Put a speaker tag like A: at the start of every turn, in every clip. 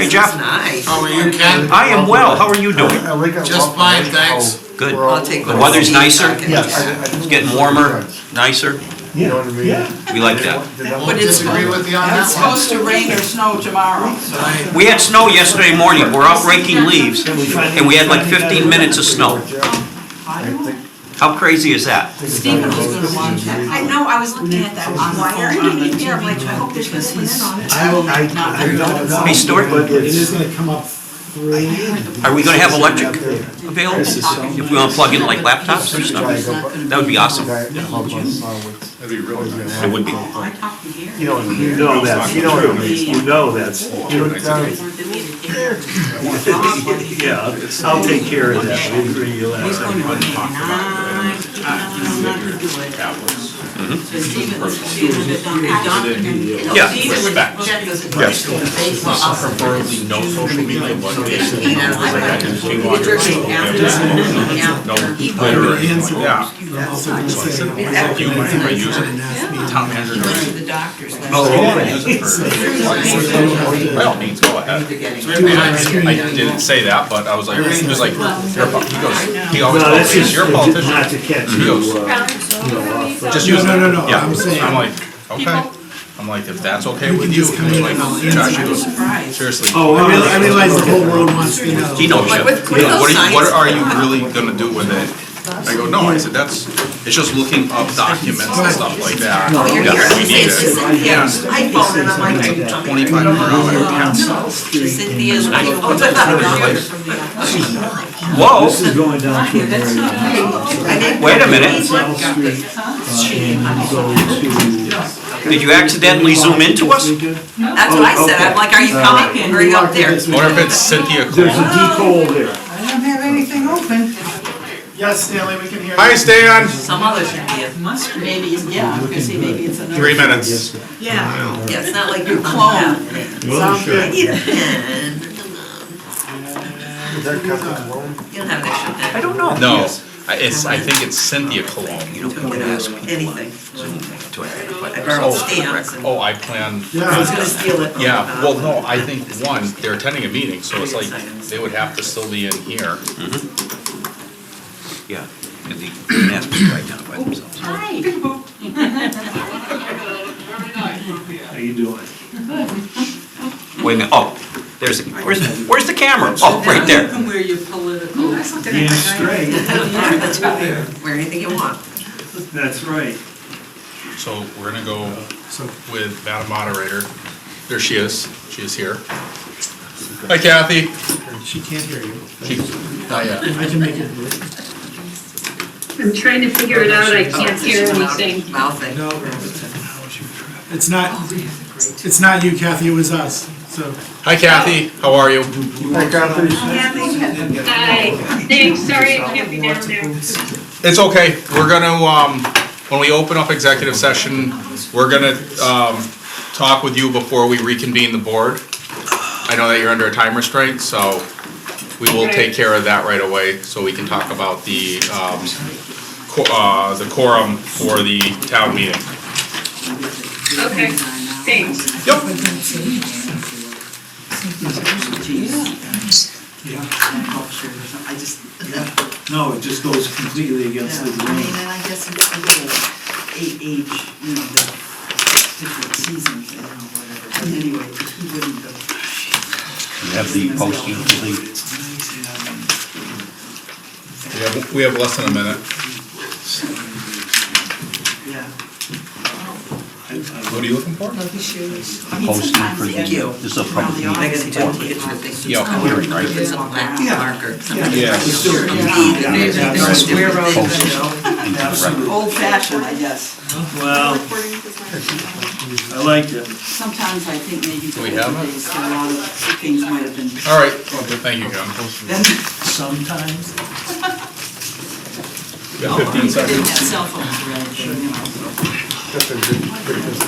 A: Hey, Jeff.
B: Nice.
C: How are you, Ken?
A: I am well. How are you doing?
C: Just fine, thanks.
A: Good.
B: I'll take
A: The
B: one.
A: weather's nicer?
D: Yes.
A: It's getting warmer, nicer.
D: You know what I mean?
E: Yeah.
A: We like that.
C: But disagree with you on that
F: It's
C: one.
F: supposed to rain or snow tomorrow.
A: We had snow yesterday morning. We're out raking leaves, and we had like 15 minutes of snow. How crazy is that?
F: Stephen was gonna watch that.
G: I know, I was looking at that wire, and I'm like, I hope there's gonna be on it.
D: I don't know.
A: Hey, Stuart?
D: But
E: It is
D: it's,
E: gonna come up free.
A: Are we gonna have electric available? If we wanna plug in like laptops or stuff? That would be awesome.
D: That'd be really nice.
A: It would be.
F: I talked to Gary.
D: You know what I mean?
E: You know that's true. You know that's. Yeah, I'll take care of that. We'll bring you
F: He's going to
E: last.
F: remain. I'm not gonna do it. So Stephen is documented.
A: Yeah.
F: Yes.
H: Preferably no social media, but
F: I
H: also gonna say, you might use it. Town manager.
F: He went to the doctor's last
H: Oh,
F: night.
H: you wanna use it for, by all means, go ahead. I didn't say that, but I was like, he was like, you're a, he goes, he always
E: No,
H: goes,
E: that's just
H: you're a politician.
E: not to catch
H: He
E: you,
H: goes, just use it.
E: No,
H: Yeah.
E: I'm saying.
H: I'm like, okay. I'm like, if that's okay with you,
E: just come in
H: like,
E: and I'll
H: Josh,
E: answer.
H: he goes,
F: Surprise.
H: seriously.
E: Oh, I realize the whole world wants to know.
A: He knows
F: Like
A: you.
F: with
H: What are you, what
F: science.
H: are you really gonna do with it? I go, no, I said, it's just looking up documents and stuff like that.
F: Oh, you're
H: Yeah,
F: here.
H: we need
F: It's
H: it.
F: Cynthia's iPhone, and I'm like,
H: 25 per hour.
F: Cynthia's iPhone.
A: Whoa,
E: This is going down to a very
A: wait a minute.
E: South Street, and you go to.
A: Did you accidentally zoom into us?
F: That's what I said. I'm like, are you coming? Or are you up there?
H: I wonder if it's Cynthia
E: There's
H: Cole.
E: a deep hole there.
F: I don't have anything open.
E: Yes, Stanley, we can hear
H: Hi, Stan.
F: Some other Cynthia. Maybe, yeah, I was gonna say maybe it's another.
H: 3 minutes.
F: Yeah, yeah, it's not like your clone.
E: Well, sure.
F: I need a pen.
D: Is that Captain Malone?
F: You don't have an extra pen.
A: I don't know.
H: No, I think it's Cynthia Cologne.
A: You don't want to ask me
F: Anything.
A: to identify
F: I
A: that.
F: borrowed stamps and
H: Oh, I plan,
F: I was gonna steal it.
H: yeah, well, no, I think, one, they're attending a meeting, so it's like, they would have to still be in here.
A: Yeah, and they didn't ask me to identify themselves.
F: Hi.
E: How you doing?
A: Wait a minute, oh, where's the camera? Oh, right there.
F: You can wear your political.
E: Being straight,
F: Wear anything you want.
E: that's right.
H: So we're gonna go with Madam Moderator. There she is here. Hi Kathy.
E: She can't hear you.
H: Not yet.
E: I can make it work.
I: I'm trying to figure it out, I can't hear anything.
F: Mouthing.
E: No, it's not you, Kathy, it was us, so.
H: Hi Kathy, how are you?
D: Hey, Captain.
I: Hi, thanks, sorry I can't be down there.
H: It's okay, we're gonna, when we open up executive session, we're gonna, talk with you before we reconvene the board. I know that you're under a time restraint, so we will take care of that right away, so we can talk about the quorum for the town meeting.
I: Okay, thanks.
H: Yep.
F: I just,
E: No, it just goes completely against the
F: I mean,
E: grain.
F: and I guess it's a little age, you know, the different seasons, you know, whatever. But anyway, he wouldn't have.
A: You have the posting complete.
H: We have less than a minute.
F: Yeah.
H: What are you looking for?
A: Posting for the,
F: Thank you.
A: this is a public
F: I
A: meeting.
F: guess he took kids for things.
H: Yeah.
A: Hearing, right?
F: It's a black marker.
H: Yeah.
F: Square road,
A: Posted
F: you know.
A: into the record.
F: Old fashioned, I guess.
E: Well, I liked it.
F: Sometimes I think maybe
H: Do we
F: the
H: have
F: old
H: it?
F: days, a lot of things might have been.
H: All right, thank you, John.
F: Then,
E: Sometimes.
H: We got 15
F: they didn't
H: seconds.
F: have cell phones or anything, you know.
D: That's a good business.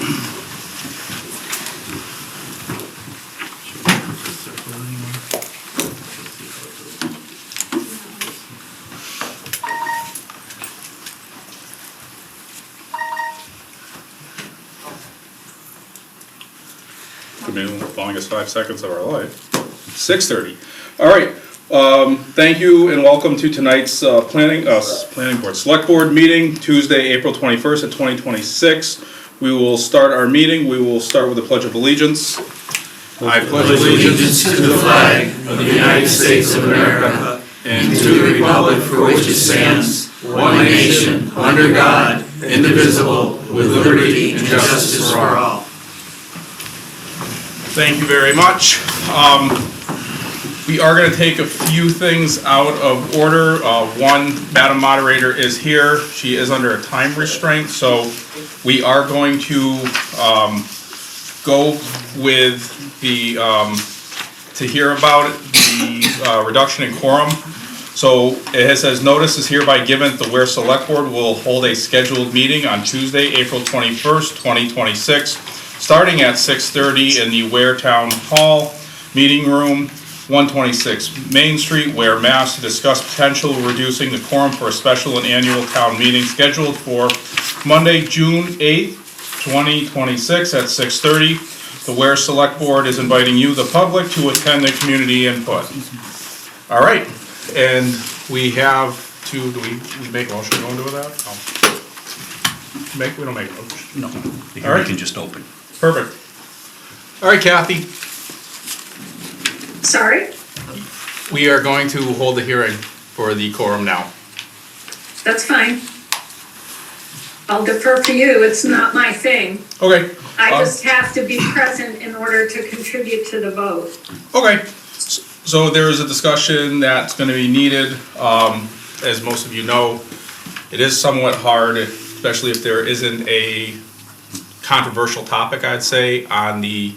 H: Could be the longest 5 seconds of our life. 6:30. All right, thank you and welcome to tonight's planning board, select board meeting, Tuesday, April 21st at 2026. We will start our meeting. We will start with the Pledge of Allegiance. I pledge allegiance
B: to the flag of the United States of America and to the republic for which it stands, one nation, under God, indivisible, with liberty and justice for all.
H: Thank you very much. We are going to take a few things out of order. One, Madam Moderator is here. She is under a time restraint, so we are going to go with the, to hear about the reduction in quorum. So it says, notice is hereby given that the Ware Select Board will hold a scheduled meeting on Tuesday, April 21st, 2026, starting at 6:30 in the Ware Town Hall Meeting Room, 126 Main Street, Ware, Mass, to discuss potential reducing the quorum for a special and annual town meeting scheduled for Monday, June 8th, 2026 at 6:30. The Ware Select Board is inviting you, the public, to attend the community input. All right, and we have to, do we make a motion to go into that? We don't make a motion.
A: No, the
H: All
A: hearing
H: right.
A: can just open.
H: Perfect. All right, Kathy,
I: Sorry,
H: we are going to hold the hearing for the quorum now.
I: that's fine. I'll defer to you, it's not my thing.
H: Okay.
I: I just have to be present in order to contribute to the vote.
H: Okay, so there is a discussion that's gonna be needed. As most of you know, it is somewhat hard, especially if there isn't a controversial topic, I'd say, on the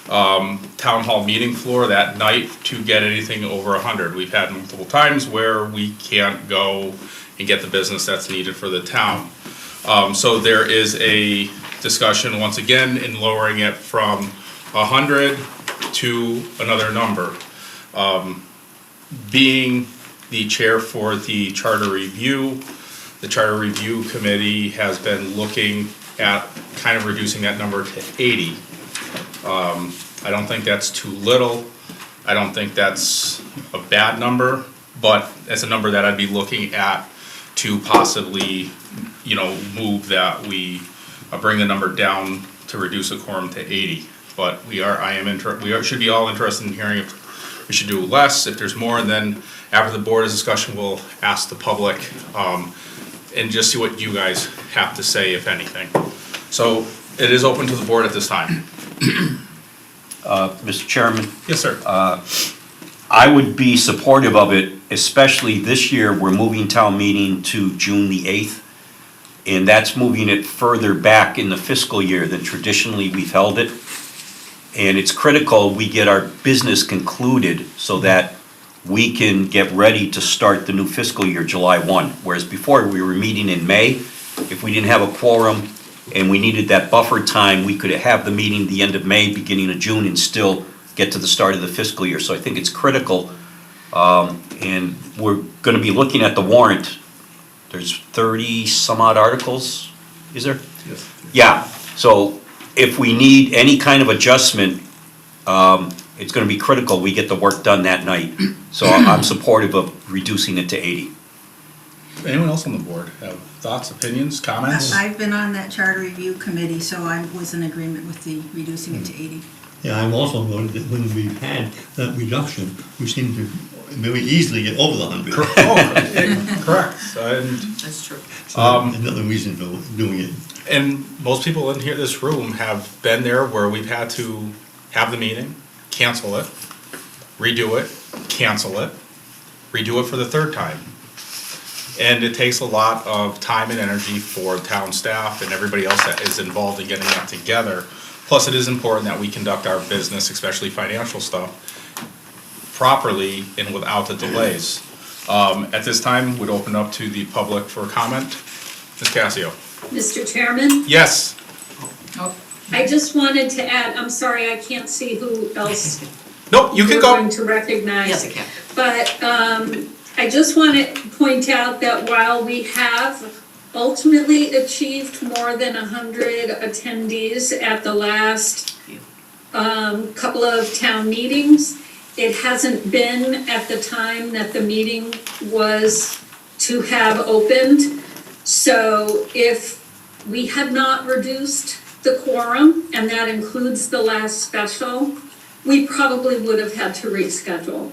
H: town hall meeting floor that night to get anything over 100. We've had multiple times where we can't go and get the business that's needed for the town. So there is a discussion, once again, in lowering it from 100 to another number. Being the chair for the Charter Review, the Charter Review Committee has been looking at kind of reducing that number to 80. I don't think that's too little. I don't think that's a bad number, but it's a number that I'd be looking at to possibly, move that we bring the number down to reduce the quorum to 80. But we should be all interested in hearing if we should do less, if there's more, and then after the board's discussion, we'll ask the public, and just see what you guys have to say, if anything. So it is open to the board at this time.
A: Mr. Chairman,
H: Yes, sir.
A: I would be supportive of it, especially this year, we're moving town meeting to June the 8th. And that's moving it further back in the fiscal year than traditionally we've held it. And it's critical we get our business concluded so that we can get ready to start the new fiscal year, July 1. Whereas before, we were meeting in May. If we didn't have a quorum and we needed that buffer time, we could have the meeting the end of May, beginning of June, and still get to the start of the fiscal year. So I think it's critical. And we're going to be looking at the warrant. There's 30 some odd articles, is there?
H: Yes.
A: Yeah, so if we need any kind of adjustment, it's gonna be critical we get the work done that night. So I'm supportive of reducing it to 80.
H: Anyone else on the board have thoughts, opinions, comments?
G: I've been on that charter review committee, so I was in agreement with the reducing it to 80.
B: Yeah, I'm also noted that when we've had that reduction, we seem to very easily get over the 100.
H: Correct. And,
F: That's true.
B: So another reason for doing it.
H: and most people in here, this room, have been there where we've had to have the meeting, cancel it, redo it, cancel it, redo it for the third time. And it takes a lot of time and energy for town staff and everybody else that is involved in getting that together. Plus, it is important that we conduct our business, especially financial stuff, properly and without the delays. At this time, would open up to the public for comment. Ms. Casio?
I: Mr. Chairman,
H: Yes.
I: I just wanted to add, I'm sorry, I can't see who else
H: Nope, you can
I: we're
H: go.
I: going to recognize.
F: Yes, I can.
I: But I just want to point out that while we have ultimately achieved more than 100 attendees at the last couple of town meetings, it hasn't been at the time that the meeting was to have opened. So if we had not reduced the quorum, and that includes the last special, we probably would have had to reschedule.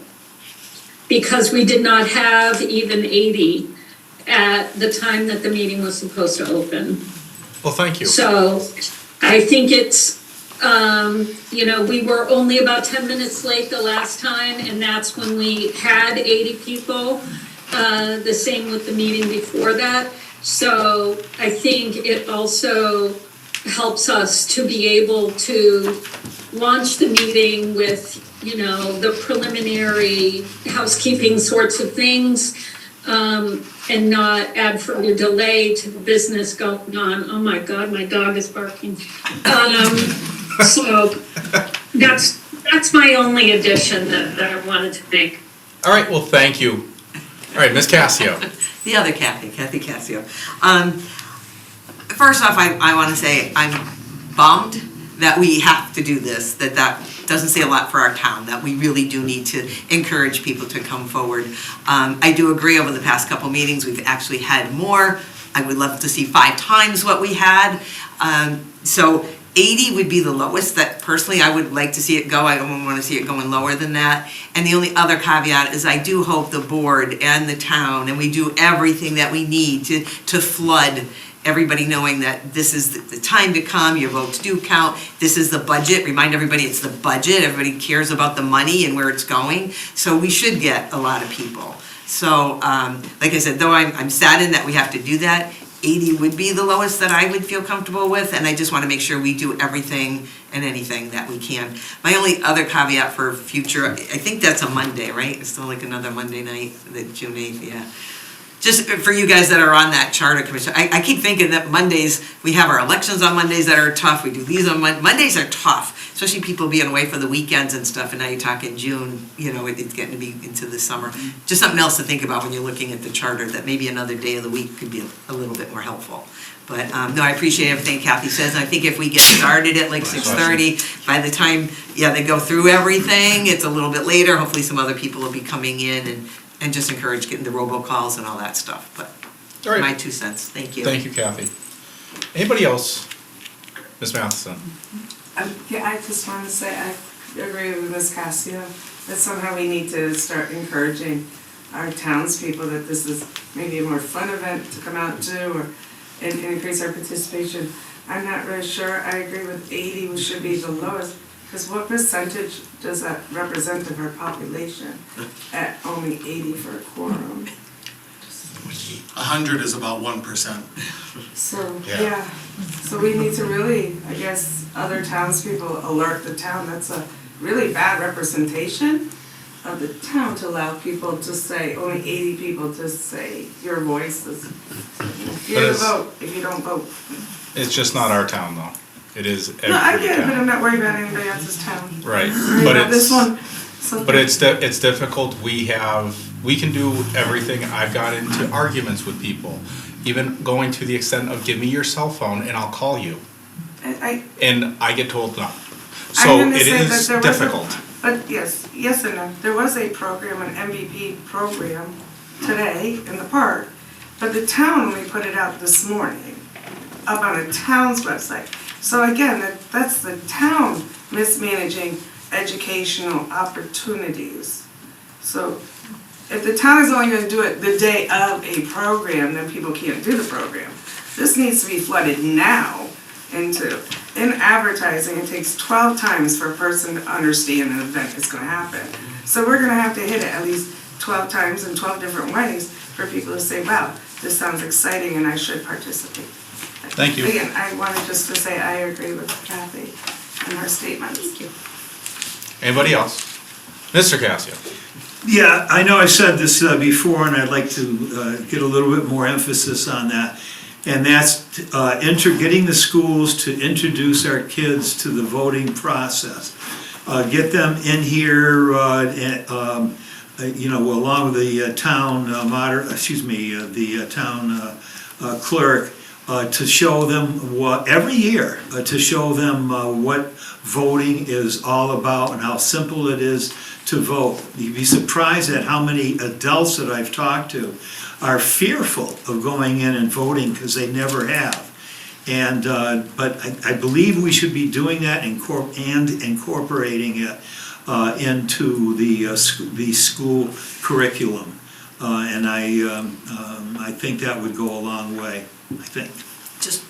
I: Because we did not have even 80 at the time that the meeting was supposed to open.
H: Well, thank you.
I: So I think it's, we were only about 10 minutes late the last time, and that's when we had 80 people. The same with the meeting before that. So I think it also helps us to be able to launch the meeting with, the preliminary housekeeping sorts of things, and not add further delay to the business going on. Oh my God, my dog is barking. So that's my only addition that I wanted to make.
H: All right, well, thank you. All right, Ms. Cassio.
G: The other Kathy Cassio. First off, I want to say I'm bummed that we have to do this, that doesn't say a lot for our town, that we really do need to encourage people to come forward. I do agree, over the past couple meetings, we've actually had more. I would love to see 5 times what we had. So 80 would be the lowest that personally I would like to see it go. I don't want to see it going lower than that. And the only other caveat is I do hope the board and the town, and we do everything that we need to flood everybody, knowing that this is the time to come, your votes do count, this is the budget, remind everybody it's the budget, everybody cares about the money and where it's going, so we should get a lot of people. So, like I said, though I'm saddened that we have to do that, 80 would be the lowest that I would feel comfortable with, and I just want to make sure we do everything and anything that we can. My only other caveat for future, I think that's a Monday, right? It's still like another Monday night, the June 8th, yeah. Just for you guys that are on that charter commission, I keep thinking that Mondays, we have our elections on Mondays that are tough, we do these on Mondays are tough, especially people being away for the weekends and stuff, and now you're talking June, it's getting to be into the summer. Just something else to think about when you're looking at the charter, that maybe another day of the week could be a little bit more helpful. But, no, I appreciate everything Kathy says, and I think if we get started at like 6:30, by the time, they go through everything, it's a little bit later, hopefully some other people will be coming in, and just encourage getting the robocalls and all that stuff, but
H: All right.
G: my 2 cents, thank you.
H: Thank you, Kathy. Anybody else? Ms. Matheson?
J: I just want to say I agree with Ms. Cassio, that somehow we need to start encouraging our townspeople that this is maybe a more fun event to come out to, and increase our participation. I'm not really sure, I agree with 80, which should be the lowest, because what percentage does that represent of our population at only 80 for a quorum?
C: 100 is about 1%.
J: So,
H: Yeah.
J: so we need to really, I guess, other townspeople alert the town, that's a really bad representation of the town to allow people to say, only 80 people to say your voice is, you have to vote, if you don't vote.
H: It's just not our town, though. It is every
J: No, I get it,
H: town.
J: but I'm not worried about anybody else's town.
H: Right,
J: Worried
H: but
J: about this one.
H: but it's difficult. We can do everything. I've got into arguments with people, even going to the extent of give me your cell phone and I'll call you. And I get told no. So it is difficult.
J: But yes and no. There was a program, an MVP program today in the park, but the town only put it out this morning, up on a town's website. So again, that's the town mismanaging educational opportunities. So if the town is only gonna do it the day of a program, then people can't do the program. This needs to be flooded now in advertising. It takes 12 times for a person to understand an event is gonna happen. So we're gonna have to hit it at least 12 times in 12 different ways for people to say, wow, this sounds exciting and I should participate.
H: Thank you.
J: Again, I wanted just to say I agree with Kathy and her statements. Thank you.
H: Anybody else? Mr. Cassio?
K: Yeah, I know I said this before, and I'd like to get a little bit more emphasis on that. And that's getting the schools to introduce our kids to the voting process. Get them in here, along with the town town clerk, to show them every year, to show them what voting is all about and how simple it is to vote. You'd be surprised at how many adults that I've talked to are fearful of going in and voting because they never have. And, but I believe we should be doing that and incorporating it into the school curriculum. And I think that would go a long way, I think.
G: Just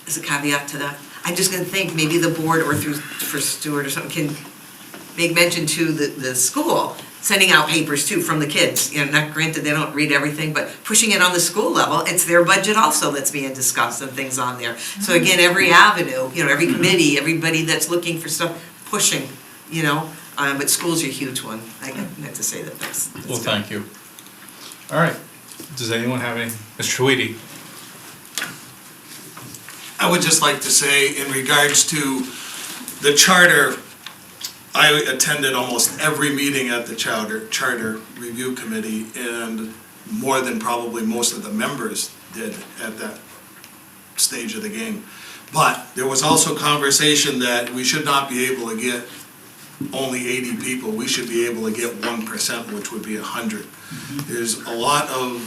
G: as a caveat to that, I'm just gonna think maybe the board or for Stuart or something can make mention to the school, sending out papers too from the kids. You know, not granted, they don't read everything, but pushing it on the school level, it's their budget also that's being discussed and things on there. So again, every avenue, you know, every committee, everybody that's looking for stuff, pushing, you know, but schools are a huge one. I meant to say that's
H: Well, thank you. All right, does anyone have any, Mr. Tweedy?
B: I would just like to say, in regards to the charter, I attended almost every meeting at the charter review committee, and more than probably most of the members did at that stage of the game. But there was also conversation that we should not be able to get only 80 people, we should be able to get 1%, which would be 100. There's a lot of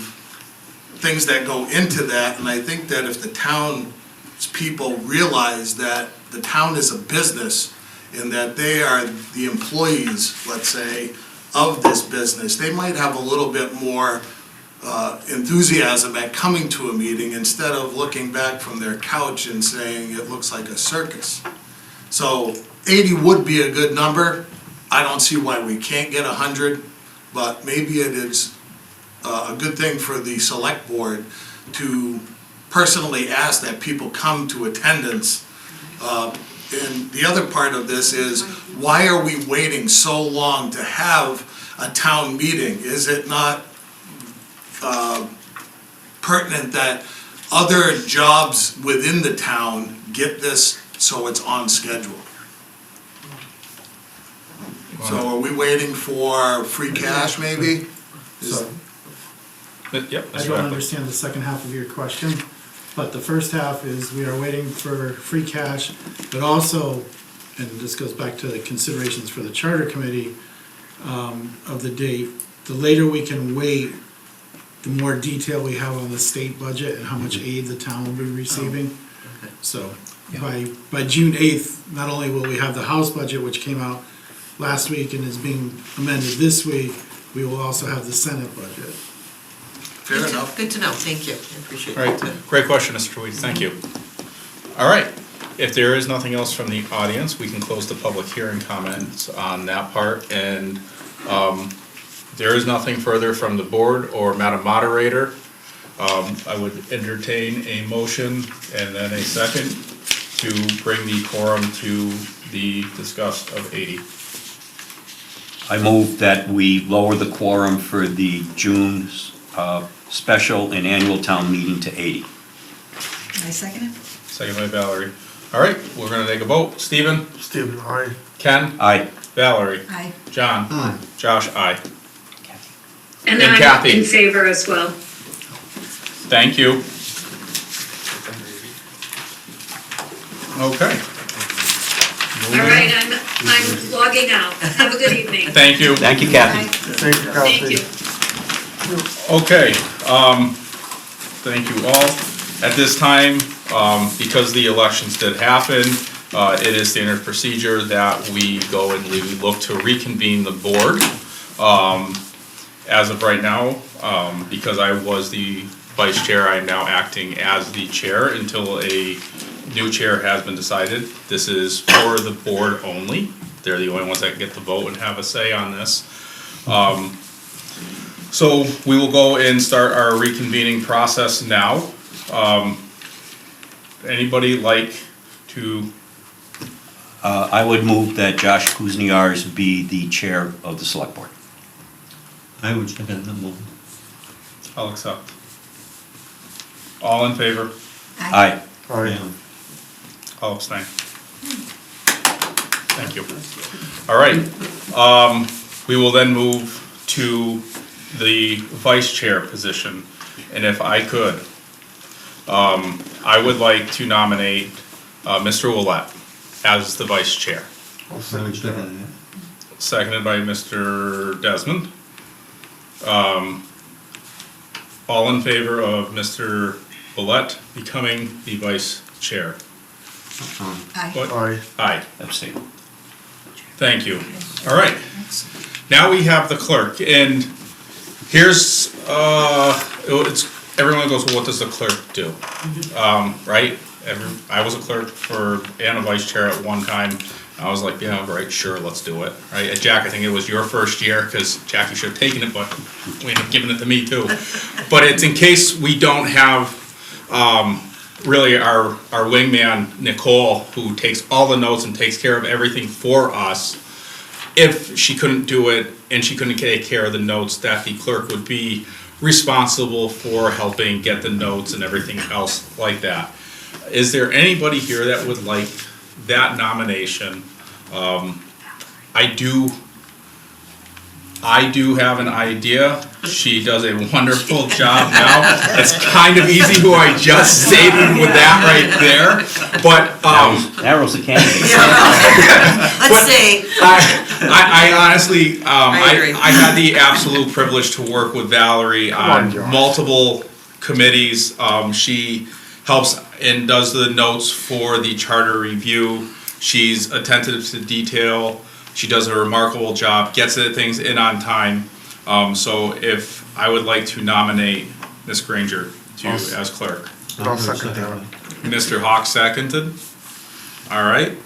B: things that go into that, and I think that if the town's people realize that the town is a business and that they are the employees, let's say, of this business, they might have a little bit more enthusiasm at coming to a meeting instead of looking back from their couch and saying it looks like a circus. So 80 would be a good number. I don't see why we can't get 100, but maybe it is a good thing for the select board to personally ask that people come to attendance. And the other part of this is, why are we waiting so long to have a town meeting? Is it not pertinent that other jobs within the town get this so it's on schedule? So are we waiting for free cash maybe?
E: So,
H: Yep.
E: I don't understand the second half of your question, but the first half is we are waiting for free cash, but also, and this goes back to the considerations for the charter committee of the date, the later we can wait, the more detail we have on the state budget and how much aid the town will be receiving. So by June 8th, not only will we have the House budget, which came out last week and is being amended this week, we will also have the Senate budget.
B: Fair enough.
G: Good to know, thank you, I appreciate
H: All
G: it.
H: right, great question, Mr. Tweedy, thank you. All right, if there is nothing else from the audience, we can close the public hearing comments on that part, and there is nothing further from the board or Madam Moderator. I would entertain a motion and then a second to bring the quorum to the discussed of 80.
A: I move that we lower the quorum for the June special and annual town meeting to 80.
F: I second it.
H: Second by Valerie. All right, we're gonna take a vote. Stephen?
D: Stephen, aye.
H: Ken?
A: Aye.
H: Valerie?
F: Aye.
H: John?
D: Aye.
H: Josh? Aye.
I: And
H: And
I: I'm
H: Kathy.
I: in favor as well.
H: Thank you. Okay.
I: All right, I'm logging out. Have a good evening.
H: Thank you.
A: Thank you, Kathy.
D: Thank you,
I: Thank
D: Kathy.
I: you.
H: Okay, thank you all. At this time, because the elections did happen, it is standard procedure that we go and we look to reconvene the board. As of right now, because I was the vice chair, I am now acting as the chair until a new chair has been decided. This is for the board only. They're the only ones that get to vote and have a say on this. So we will go and start our reconvening process now. Anybody like to?
A: I would move that Josh Kuzniars be the chair of the select board.
L: I would second that motion.
H: I'll accept. All in favor?
A: Aye.
D: Aye.
H: I'll abstain. Thank you. All right, we will then move to the vice chair position. And if I could, I would like to nominate Mr. Willett as the vice chair.
D: I'll
L: I
D: second
L: would second
D: that.
L: that.
H: Seconded by Mr. Desmond. All in favor of Mr. Willett becoming the vice chair? What?
D: Aye.
H: Aye.
A: Abstain.
H: Thank you. All right. Now we have the clerk, and here's, everyone goes, well, what does the clerk do? Right? I was a clerk and a vice chair at one time. I was like, yeah, right, sure, let's do it. Right? Jack, I think it was your first year, because Jackie should have taken it, but we ended up giving it to me too. But it's in case we don't have, really our wingman, Nicole, who takes all the notes and takes care of everything for us. If she couldn't do it and she couldn't take care of the notes, that the clerk would be responsible for helping get the notes and everything else like that. Is there anybody here that would like that nomination? I do have an idea. She does a wonderful job now. It's kind of easy who I just stated with that right there, but,
A: Narrows the candidate.
G: Let's see.
H: I honestly,
G: I agree.
H: I had the absolute privilege to work with Valerie on multiple committees. She helps and does the notes for the charter review. She's attentive to detail. She does a remarkable job, gets things in on time. So if I would like to nominate Ms. Granger as clerk.
D: I'll second that.
H: Mr. Hawk seconded. All right.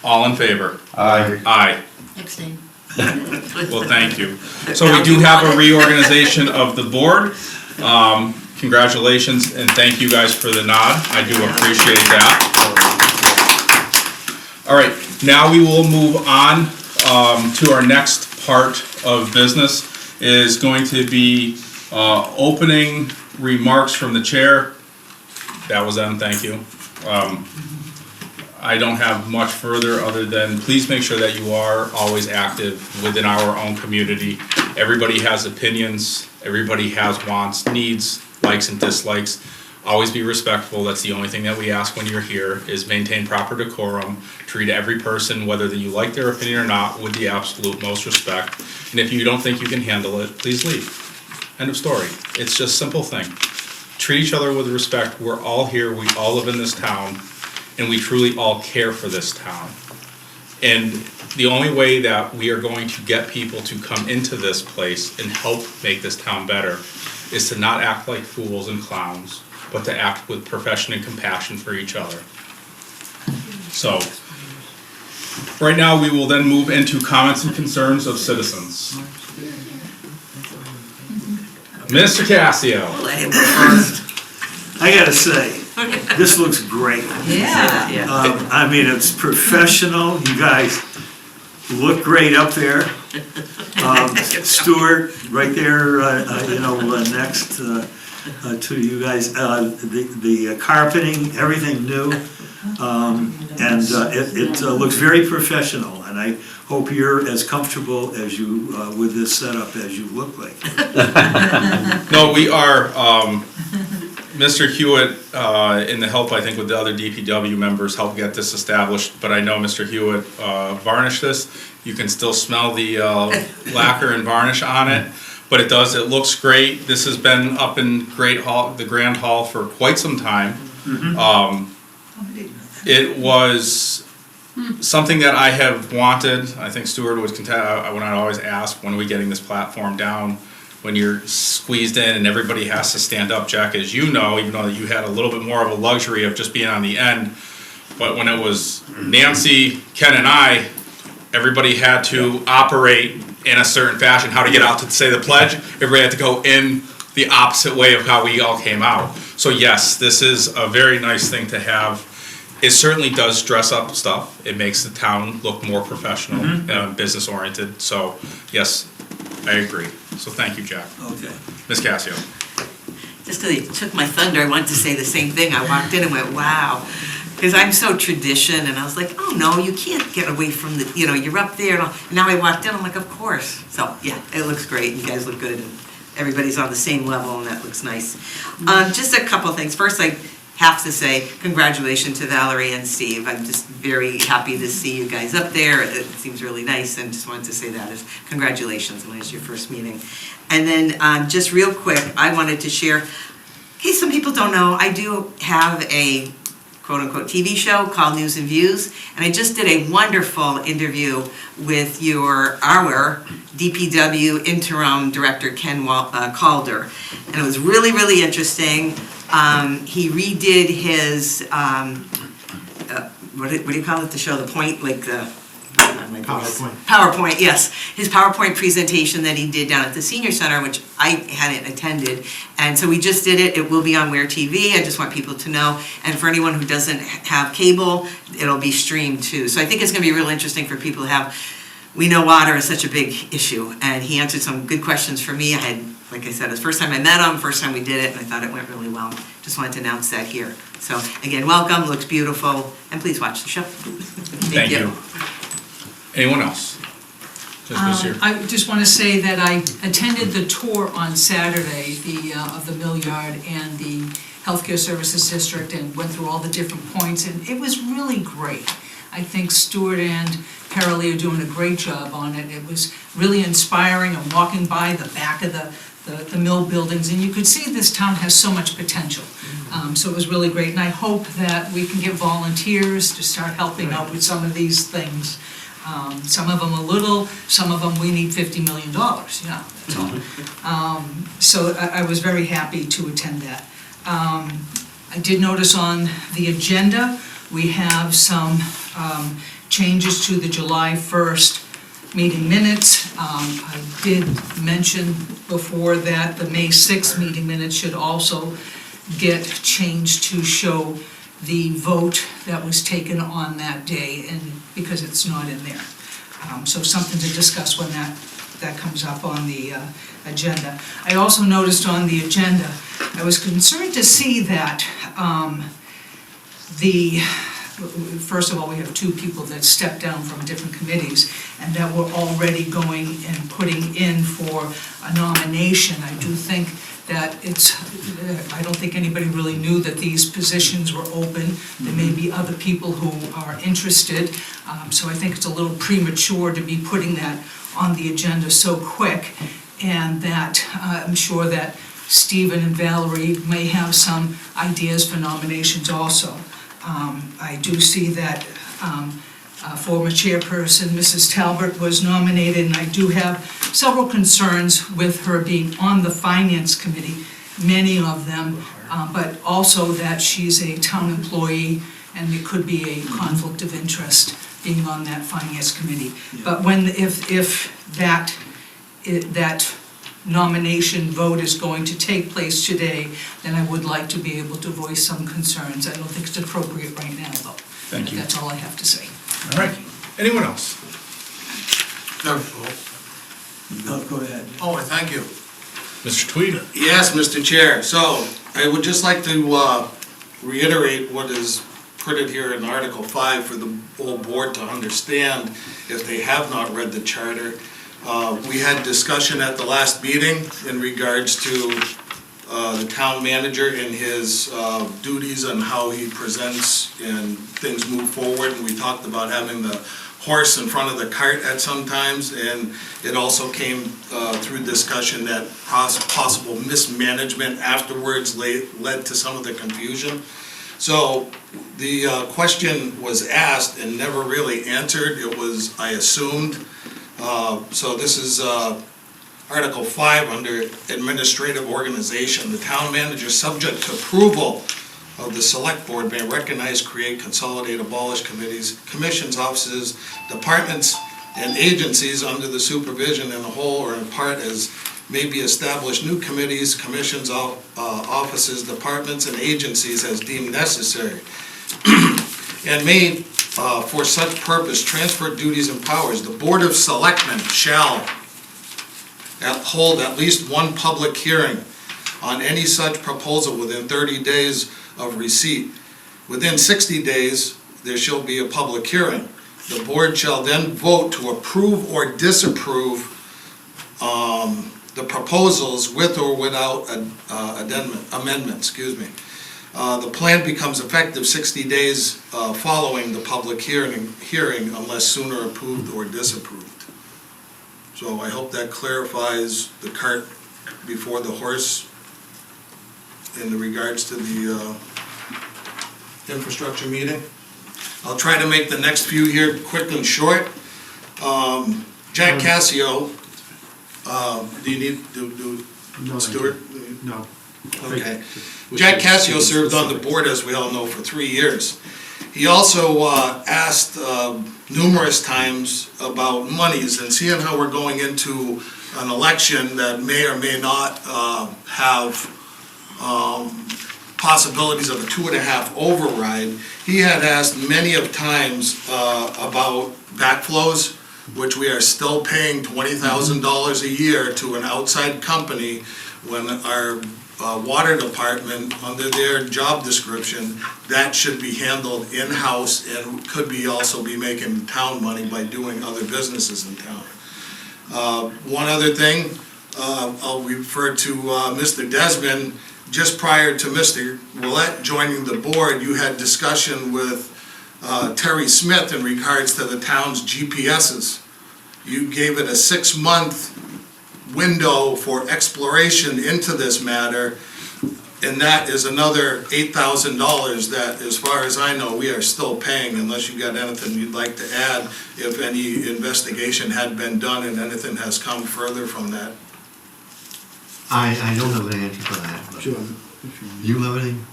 H: All in favor?
A: Aye.
H: Aye.
G: Abstain.
H: Well, thank you. So we do have a reorganization of the board. Congratulations and thank you guys for the nod. I do appreciate that. All right, now we will move on to our next part of business. Is going to be opening remarks from the chair. That was them, thank you. I don't have much further other than please make sure that you are always active within our own community. Everybody has opinions, everybody has wants, needs, likes and dislikes. Always be respectful. That's the only thing that we ask when you're here, is maintain proper decorum. Treat every person, whether you like their opinion or not, with the absolute most respect. And if you don't think you can handle it, please leave. End of story. It's just a simple thing. Treat each other with respect. We're all here. We all live in this town. And we truly all care for this town. And the only way that we are going to get people to come into this place and help make this town better is to not act like fools and clowns, but to act with profession and compassion for each other. So, right now we will then move into comments and concerns of citizens. Mr. Cassio.
G: Let him go first.
K: I gotta say, this looks great.
G: Yeah.
K: I mean, it's professional, you guys look great up there. Stuart, right there, next to you guys, the carpeting, everything new. It looks very professional, and I hope you're as comfortable as you, with this setup as you look like.
H: No, we are, Mr. Hewitt, in the help, I think, with the other DPW members, helped get this established, but I know Mr. Hewitt varnished this. You can still smell the lacquer and varnish on it, but it looks great. This has been up in the Grand Hall for quite some time. It was something that I have wanted. I think Stuart was when I always ask, when are we getting this platform down? When you're squeezed in and everybody has to stand up, Jack, as you know, even though you had a little bit more of a luxury of just being on the end. But when it was Nancy, Ken, and I, everybody had to operate in a certain fashion. How to get out to say the pledge, everybody had to go in the opposite way of how we all came out. So yes, this is a very nice thing to have. It certainly does dress up stuff. It makes the town look more professional, business oriented. So yes, I agree. So thank you, Jack.
K: Okay.
H: Ms. Cassio.
G: Just because he took my thunder, I wanted to say the same thing. I walked in and went, wow. Because I'm so tradition, and I was like, oh no, you can't get away from you're up there. And now I walked in, I'm like, of course. So yeah, it looks great. You guys look good. And everybody's on the same level, and that looks nice. Just a couple things. First, I have to say congratulations to Valerie and Steve. I'm just very happy to see you guys up there. It seems really nice, and just wanted to say that as congratulations when it's your first meeting. And then just real quick, I wanted to share, in case some people don't know, I do have a quote-unquote TV show called News and Views, and I just did a wonderful interview with our DPW interim director, Ken Calder, and it was really, really interesting. He redid his, what do you call it, the show, the point, like the... PowerPoint, yes. His PowerPoint presentation that he did down at the Senior Center, which I hadn't attended. And so we just did it. It will be on Where TV. I just want people to know. And for anyone who doesn't have cable, it'll be streamed too. So I think it's going to be real interesting for people to have. We know water is such a big issue. And he answered some good questions for me. I had, like I said, it's the first time I met him, first time we did it, and I thought it went really well. Just wanted to announce that here. So again, welcome, looks beautiful, and please watch the show. Thank you.
H: Anyone else?
M: I just want to say that I attended the tour on Saturday, of the Mill Yard and the Healthcare Services District, and went through all the different points, and it was really great. I think Stuart and Paralee are doing a great job on it. It was really inspiring. I'm walking by the back of the mill buildings, and you could see this town has so much potential. So it was really great, and I hope that we can get volunteers to start helping out with some of these things. Some of them a little, some of them we need $50 million, yeah, that's all. So I was very happy to attend that. I did notice on the agenda, we have some changes to the July 1st meeting minutes. I did mention before that the May 6th meeting minutes should also get changed to show the vote that was taken on that day, and because it's not in there. So something to discuss when that comes up on the agenda. I also noticed on the agenda, I was concerned to see that first of all, we have two people that stepped down from different committees and that were already going and putting in for a nomination. I do think that I don't think anybody really knew that these positions were open. There may be other people who are interested, so I think it's a little premature to be putting that on the agenda so quick, and that I'm sure that Stephen and Valerie may have some ideas for nominations also. I do see that former chairperson, Mrs. Talbert, was nominated, and I do have several concerns with her being on the Finance Committee, many of them, but also that she's a town employee, and it could be a conflict of interest being on that Finance Committee. But if that nomination vote is going to take place today, then I would like to be able to voice some concerns. I don't think it's appropriate right now, though.
H: Thank you.
M: That's all I have to say.
H: All right. Anyone else?
C: No.
K: Go ahead.
C: Oh, thank you.
H: Mr. Tweedy?
C: Yes, Mr. Chair. So I would just like to reiterate what is printed here in Article 5 for the whole board to understand if they have not read the charter. We had discussion at the last meeting in regards to the town manager and his duties and how he presents and things move forward. And we talked about having the horse in front of the cart at some times, and it also came through discussion that possible mismanagement afterwards led to some of the confusion. So the question was asked and never really answered. It was, I assumed. So this is Article 5 under Administrative Organization. The town manager, subject to approval of the select board, may recognize, create, consolidate, abolish committees, commissions, offices, departments, and agencies under the supervision in whole or in part as may be established new committees, commissions, offices, departments, and agencies as deemed necessary, and may for such purpose transfer duties and powers. The Board of Selectmen shall hold at least one public hearing on any such proposal within 30 days of receipt. Within 60 days, there shall be a public hearing. The board shall then vote to approve or disapprove the proposals with or without amendment, excuse me. The plan becomes effective 60 days following the public hearing unless sooner approved or disapproved. So I hope that clarifies the cart before the horse in regards to the infrastructure meeting. I'll try to make the next few here quick and short. Jack Cassio, do you need,
E: No,
C: Stuart?
E: No.
C: Okay. Jack Cassio served on the board, as we all know, for 3 years. He also asked numerous times about monies, and seeing how we're going into an election that may or may not have possibilities of a 2.5 override, he had asked many of times about backflows, which we are still paying $20,000 a year to an outside company when our water department, under their job description, that should be handled in-house and could be also be making town money by doing other businesses in town. One other thing, I'll refer to Mr. Desmond. Just prior to Mr. Willett joining the board, you had discussion with Terry Smith in regards to the town's GPSs. You gave it a 6-month window for exploration into this matter, and that is another $8,000 that, as far as I know, we are still paying, unless you got anything you'd like to add, if any investigation had been done and anything has come further from that.
L: I don't have an answer for that. but You have anything?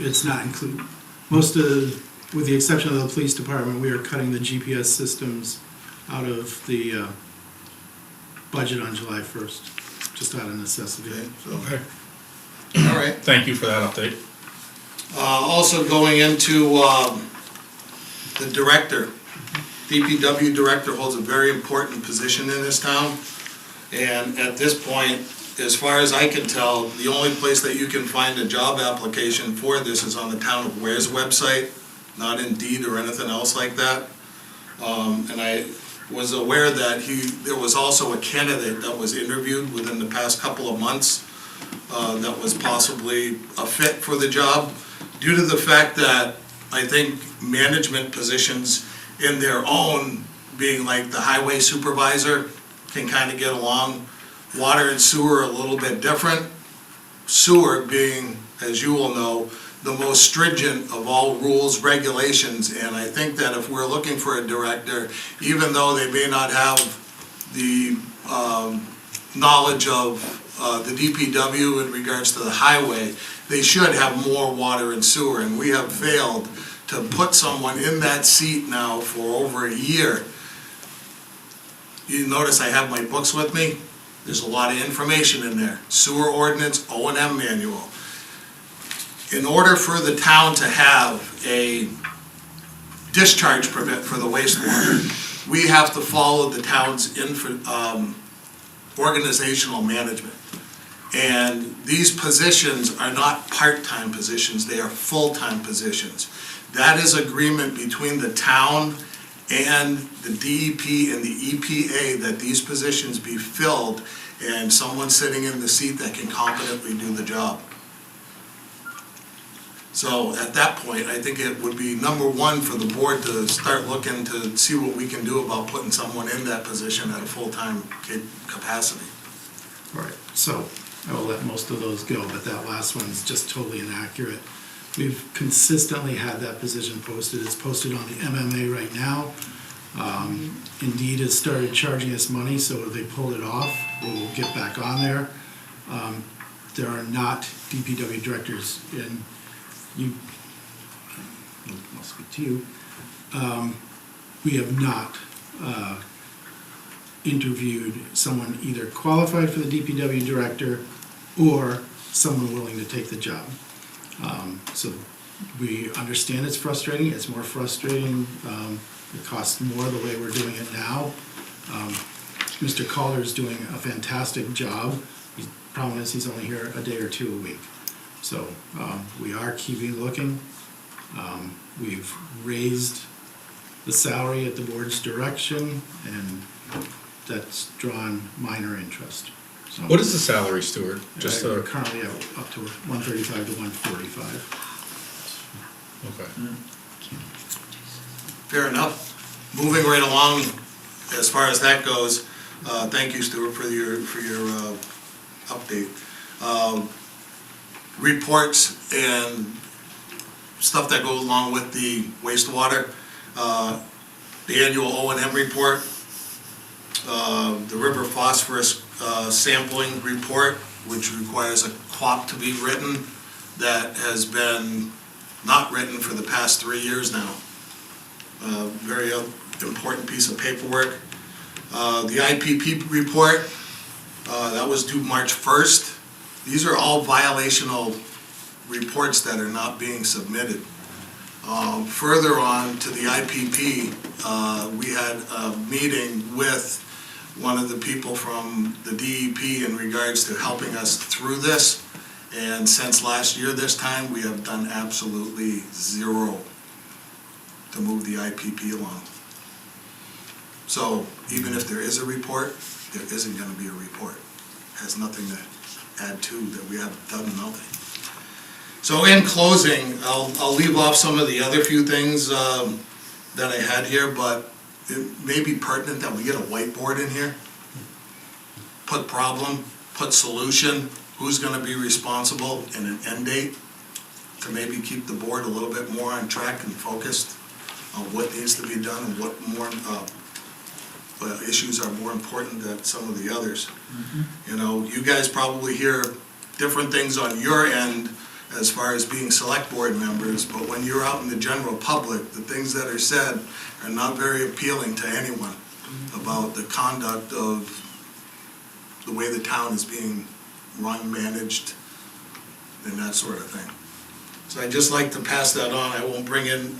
E: It's not included. Most of, with the exception of the police department, we are cutting the GPS systems out of the budget on July 1st, just out of necessity.
H: Okay.
C: All right.
H: Thank you for that update.
C: Also going into the director. DPW director holds a very important position in this town. And at this point, as far as I can tell, the only place that you can find a job application for this is on the Town of Ware's website, not Indeed or anything else like that. And I was aware that there was also a candidate that was interviewed within the past couple of months that was possibly a fit for the job, due to the fact that I think management positions in their own, being like the highway supervisor, can kind of get along. Water and sewer are a little bit different. Sewer being, as you will know, the most stringent of all rules, regulations, and I think that if we're looking for a director, even though they may not have the knowledge of the DPW in regards to the highway, they should have more water and sewer, and we have failed to put someone in that seat now for over a year. You notice I have my books with me. There's a lot of information in there. Sewer ordinance, O&M manual. In order for the town to have a discharge permit for the wastewater, we have to follow the town's organizational management. And these positions are not part-time positions, they are full-time positions. That is agreement between the town and the DEP and the EPA that these positions be filled and someone sitting in the seat that can competently do the job. So at that point, I think it would be number one for the board to start looking to see what we can do about putting someone in that position at a full-time capacity.
E: All right, so I will let most of those go, but that last one's just totally inaccurate. We've consistently had that position posted. It's posted on the MMA right now. Indeed has started charging us money, so if they pull it off, we'll get back on there. There are not DPW directors in, I'll speak to you. We have not interviewed someone either qualified for the DPW director or someone willing to take the job. So we understand it's frustrating. It's more frustrating. It costs more the way we're doing it now. Mr. Calder's doing a fantastic job. The problem is he's only here a day or two a week. So we are keeping looking. We've raised the salary at the board's direction, and that's drawn minor interest. So,
H: What is the salary, Stuart? Just
E: we're currently up to 135 to 145.
H: okay.
C: Fair enough. Moving right along, as far as that goes, thank you, Stuart, for your update. Reports and stuff that go along with the wastewater, the annual O&M report, the river phosphorus sampling report, which requires a QUAP to be written, that has been not written for the past 3 years now. Very important piece of paperwork. The IPP report, that was due March 1st. These are all violational reports that are not being submitted. Further on to the IPP, we had a meeting with one of the people from the DEP in regards to helping us through this. And since last year this time, we have done absolutely zero to move the IPP along. So even if there is a report, there isn't going to be a report. It has nothing to add to that. We have done nothing. So in closing, I'll leave off some of the other few things that I had here, but it may be pertinent that we get a whiteboard in here. Put problem, put solution, who's going to be responsible, and an end date to maybe keep the board a little bit more on track and focused on what needs to be done and what more issues are more important than some of the others. You know, you guys probably hear different things on your end as far as being select board members, but when you're out in the general public, the things that are said are not very appealing to anyone about the conduct of the way the town is being run, managed, and that sort of thing. So I'd just like to pass that on. I won't bring in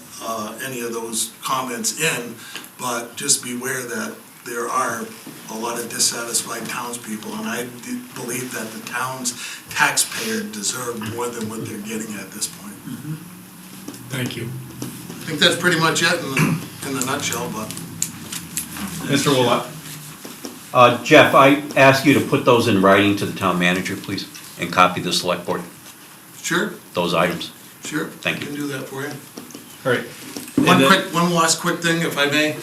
C: any of those comments in, but just beware that there are a lot of dissatisfied townspeople, and I believe that the town's taxpayer deserve more than what they're getting at this point.
H: Thank you.
C: I think that's pretty much it in the nutshell, but.
H: Mr. Willett?
A: Jeff, I ask you to put those in writing to the town manager, please, and copy the select board,
C: Sure,
A: those items.
C: sure.
A: Thank you.
C: I can do that for you.
H: All right.
C: One last quick thing, if I may.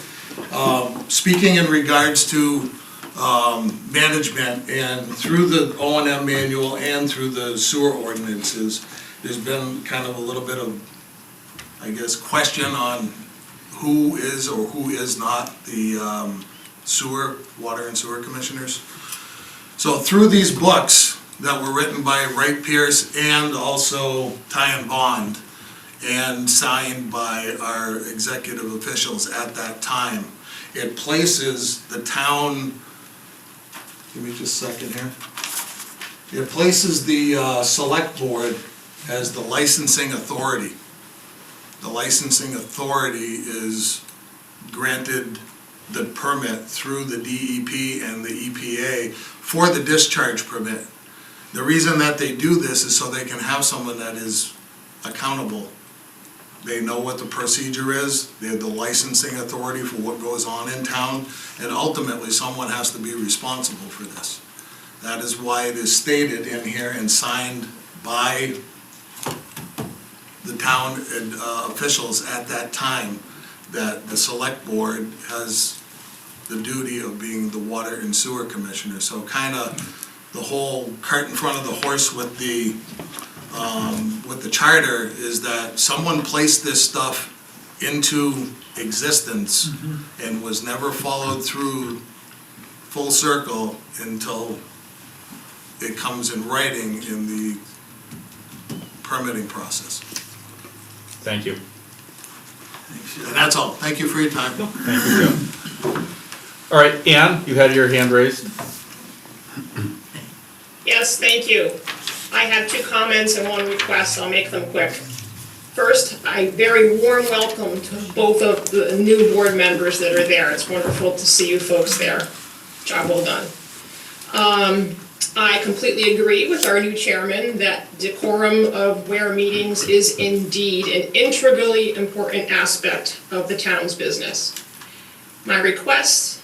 C: Speaking in regards to management, and through the O&M manual and through the sewer ordinances, there's been kind of a little bit of, I guess, question on who is or who is not the water and sewer commissioners. So through these books that were written by Wright Pierce and also Ty and Bond, and signed by our executive officials at that time, it places the town, give me just a second here, it places the select board as the licensing authority. The licensing authority is granted the permit through the DEP and the EPA for the discharge permit. The reason that they do this is so they can have someone that is accountable. They know what the procedure is, they're the licensing authority for what goes on in town, and ultimately someone has to be responsible for this. That is why it is stated in here and signed by the town officials at that time that the select board has the duty of being the water and sewer commissioner. So kind of the whole cart in front of the horse with the charter is that someone placed this stuff into existence and was never followed through full circle until it comes in writing in the permitting process.
H: Thank you.
C: And that's all. Thank you for your time.
H: Thank you, Jeff. All right, Ann, you had your hand raised.
N: Yes, thank you. I have 2 comments and 1 request. I'll make them quick. First, a very warm welcome to both of the new board members that are there. It's wonderful to see you folks there. Job well done. I completely agree with our new chairman that decorum of where meetings is indeed an integrally important aspect of the town's business. My request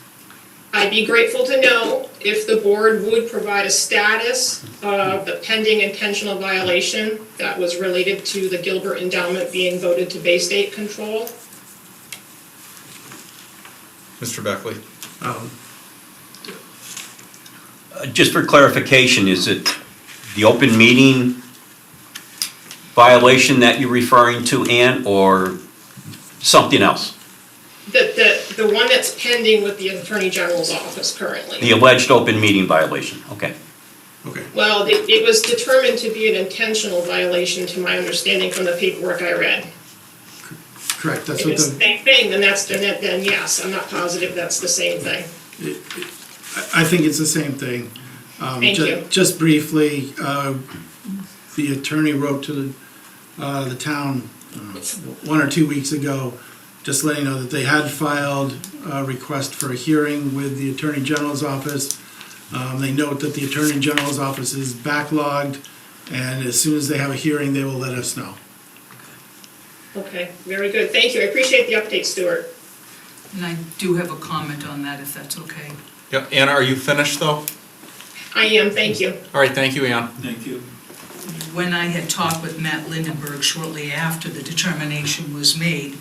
N: I'd be grateful to know if the board would provide a status of the pending intentional violation that was related to the Gilbert endowment being voted to Bay State control.
H: Mr. Beckley?
A: Just for clarification, is it the open meeting violation that you're referring to, Ann, or something else?
N: The one that's pending with the Attorney General's office currently.
A: The alleged open meeting violation, okay.
N: Well, it was determined to be an intentional violation, to my understanding from the paperwork I read.
E: Correct, that's
N: If
E: what
N: it's the
E: the,
N: same thing, then yes, I'm not positive that's the same thing.
E: I think it's the same thing.
N: Thank you.
E: Just briefly, the attorney wrote to the town 1 or 2 weeks ago, just letting know that they had filed a request for a hearing with the Attorney General's office. They note that the Attorney General's office is backlogged, and as soon as they have a hearing, they will let us know.
N: Okay, very good. Thank you. I appreciate the update, Stuart.
M: And I do have a comment on that, if that's okay.
H: Yep, Ann, are you finished though?
N: I am, thank you.
H: All right, thank you, Ann.
K: Thank you.
M: When I had talked with Matt Lindenberg shortly after the determination was made,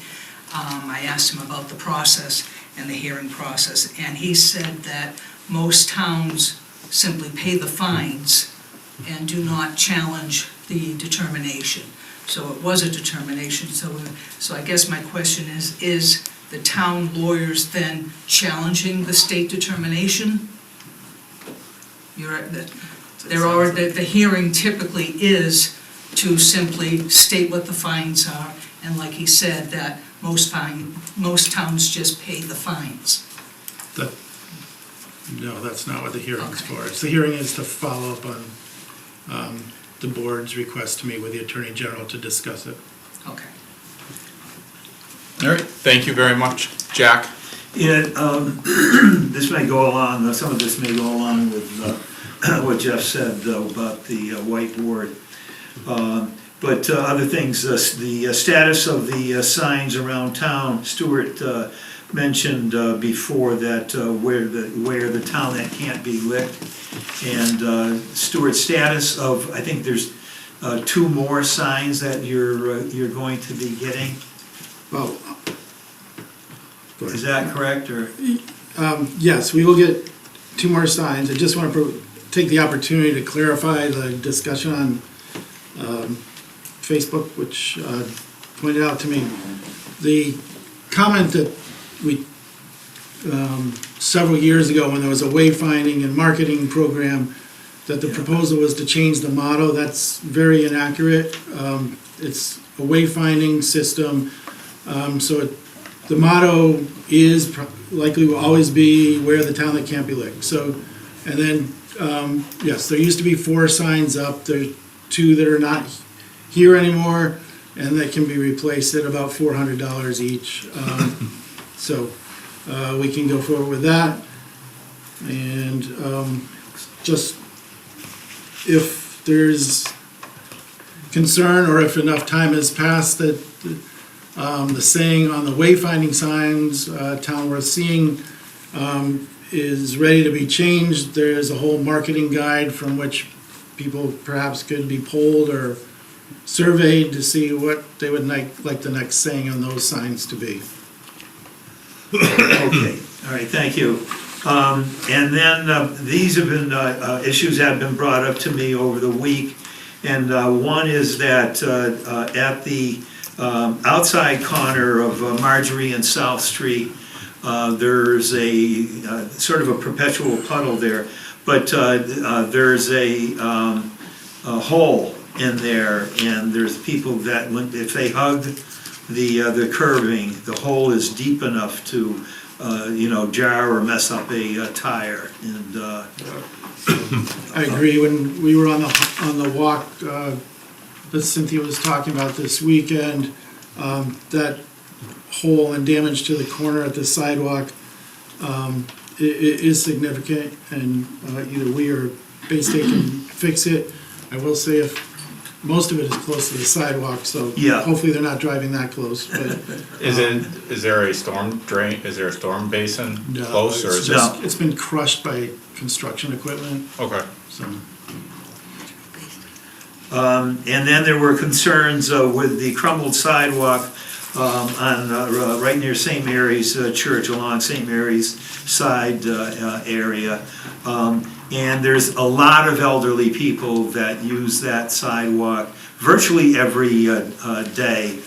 M: I asked him about the process and the hearing process, and he said that most towns simply pay the fines and do not challenge the determination. So it was a determination, so I guess my question is the town lawyers then challenging the state determination? The hearing typically is to simply state what the fines are, and like he said, that most towns just pay the fines.
E: No, that's not what the hearing's
M: Okay.
E: for. The hearing is to follow up on the board's request to meet with the Attorney General to discuss it.
M: Okay.
H: All right, thank you very much. Jack?
K: Yeah, this may go along, some of this may go along with what Jeff said though about the whiteboard. But other things, the status of the signs around town, Stuart mentioned before that where the town that can't be licked. And Stuart's status of, I think there's 2 more signs that you're going to be getting.
E: Well,
K: Is that correct, or?
E: yes, we will get 2 more signs. I just want to take the opportunity to clarify the discussion on Facebook, which pointed out to me the comment that we several years ago, when there was a wayfinding and marketing program, that the proposal was to change the motto. That's very inaccurate. It's a wayfinding system, so the motto is likely will always be "Where the town that can't be licked." So, and then yes, there used to be 4 signs up. There's 2 that are not here anymore, and that can be replaced at about $400 each. So we can go forward with that. And just if there's concern, or if enough time has passed, that the saying on the wayfinding signs, town worth seeing, is ready to be changed. There's a whole marketing guide from which people perhaps could be polled or surveyed to see what they would like the next saying on those signs to be.
K: Okay, all right, thank you. And then these have been, issues have been brought up to me over the week. And one is that at the outside corner of Marjorie and South Street, there's a sort of a perpetual puddle there. But there's a hole in there, and there's people that, if they hug the curbing, the hole is deep enough to, jar or mess up a tire. And
E: I agree. When we were on the walk that Cynthia was talking about this weekend, that hole and damage to the corner at the sidewalk is significant, and either we or Bay State can fix it. I will say, if most of it is close to the sidewalk, so
K: Yeah.
E: hopefully they're not driving that close, but.
H: Is there a storm drain, is there a storm basin
E: No,
H: close, or
E: it's
H: is
E: just,
H: it?
E: it's been crushed by construction equipment,
H: Okay.
E: so.
K: And then there were concerns with the crumbled sidewalk right near St. Mary's Church, along St. Mary's side area. And there's a lot of elderly people that use that sidewalk virtually every day,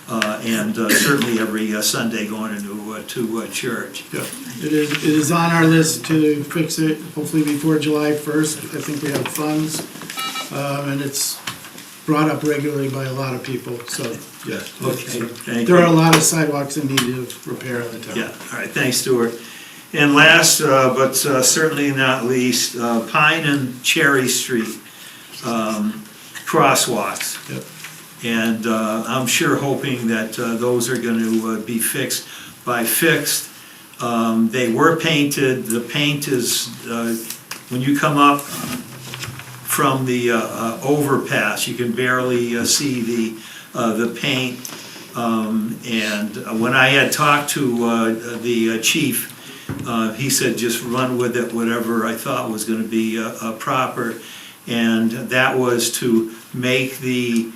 K: and certainly every Sunday going to church.
E: Yeah, it is on our list to fix it, hopefully before July 1st. I think we have funds, and it's brought up regularly by a lot of people, so, yeah.
K: Okay, thank
E: There are a
K: you.
E: lot of sidewalks in need of repair in the town.
K: Yeah, all right, thanks, Stuart. And last, but certainly not least, Pine and Cherry Street crosswalks.
E: Yep.
K: And I'm sure hoping that those are going to be fixed. By fixed, they were painted. The paint is, when you come up from the overpass, you can barely see the paint. And when I had talked to the chief, he said just run with it, whatever I thought was going to be proper. And that was to make the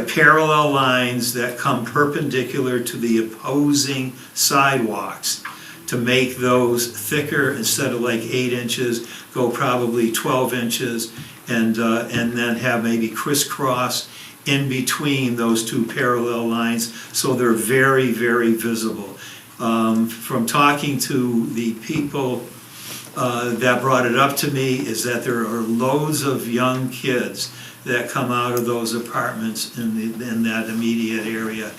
K: parallel lines that come perpendicular to the opposing sidewalks, to make those thicker instead of like 8 inches, go probably 12 inches, and then have maybe crisscross in between those two parallel lines, so they're very, very visible. From talking to the people that brought it up to me, is that there are loads of young kids that come out of those apartments in that immediate area,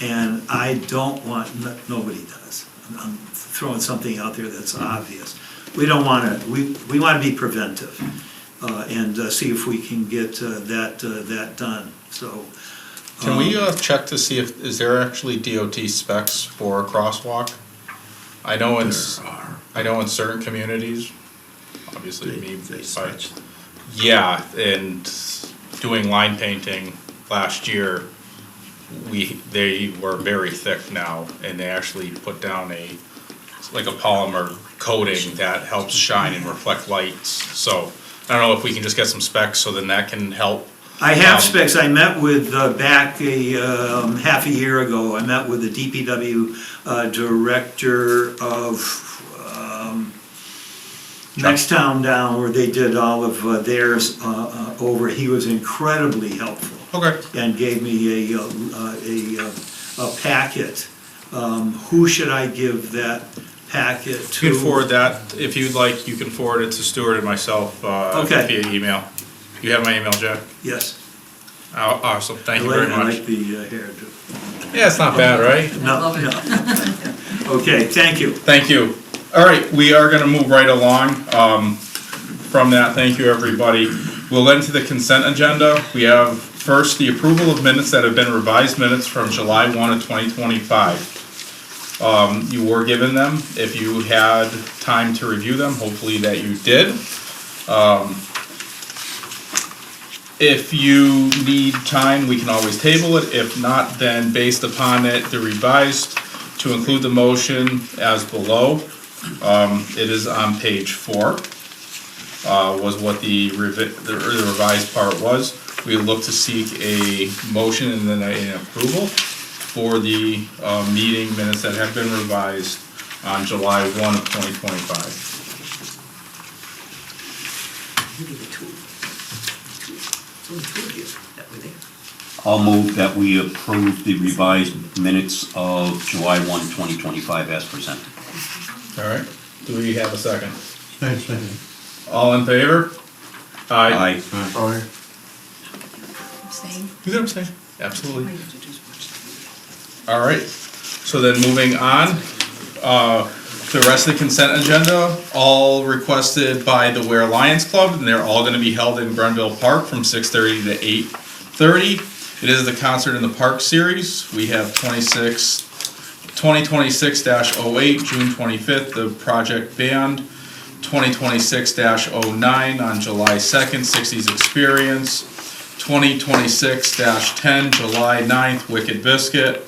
K: and I don't want, nobody does. I'm throwing something out there that's obvious. We don't want to, we want to be preventive, and see if we can get that done, so.
H: Can we check to see if, is there actually DOT specs for a crosswalk? I know in certain communities, obviously me, yeah, and doing line painting last year, they were very thick now, and they actually put down like a polymer coating that helps shine and reflect lights. So I don't know if we can just get some specs, so then that can help.
K: I have specs. I met with, back half a year ago, I met with the DPW director of next town down, where they did all of theirs over. He was incredibly helpful.
H: Okay.
K: And gave me a packet. Who should I give that packet to?
H: You can forward that, if you'd like, you can forward it to Stuart and myself
K: Okay.
H: via email. You have my email, Jack?
K: Yes.
H: Oh, awesome, thank you very
K: I
H: much.
K: like the hairdo.
H: Yeah, it's not bad, right?
K: No, no. Okay, thank you.
H: Thank you. All right, we are gonna move right along. From that, thank you, everybody. We'll get into the consent agenda. We have first the approval of minutes that have been revised minutes from July 1 of 2025. You were given them. If you had time to review them, hopefully that you did. If you need time, we can always table it. If not, then based upon it, the revised, to include the motion as below. It is on page 4, was what the revised part was. We look to seek a motion and then an approval for the meeting minutes that have been revised on July 1 of 2025.
A: I'll move that we approve the revised minutes of July 1, 2025 as presented.
H: All right, do we have a second?
L: Second.
H: All in favor? Aye.
D: Aye.
H: You can abstain. Absolutely. All right, so then moving on, the rest of the consent agenda, all requested by the Ware Lions Club, and they're all gonna be held in Grenville Park from 6:30 to 8:30. It is the Concert in the Park series. We have 2026-08, June 25th, the Project Band. 2026-09 on July 2nd, 60s Experience. 2026-10, July 9th, Wicked Biscuit.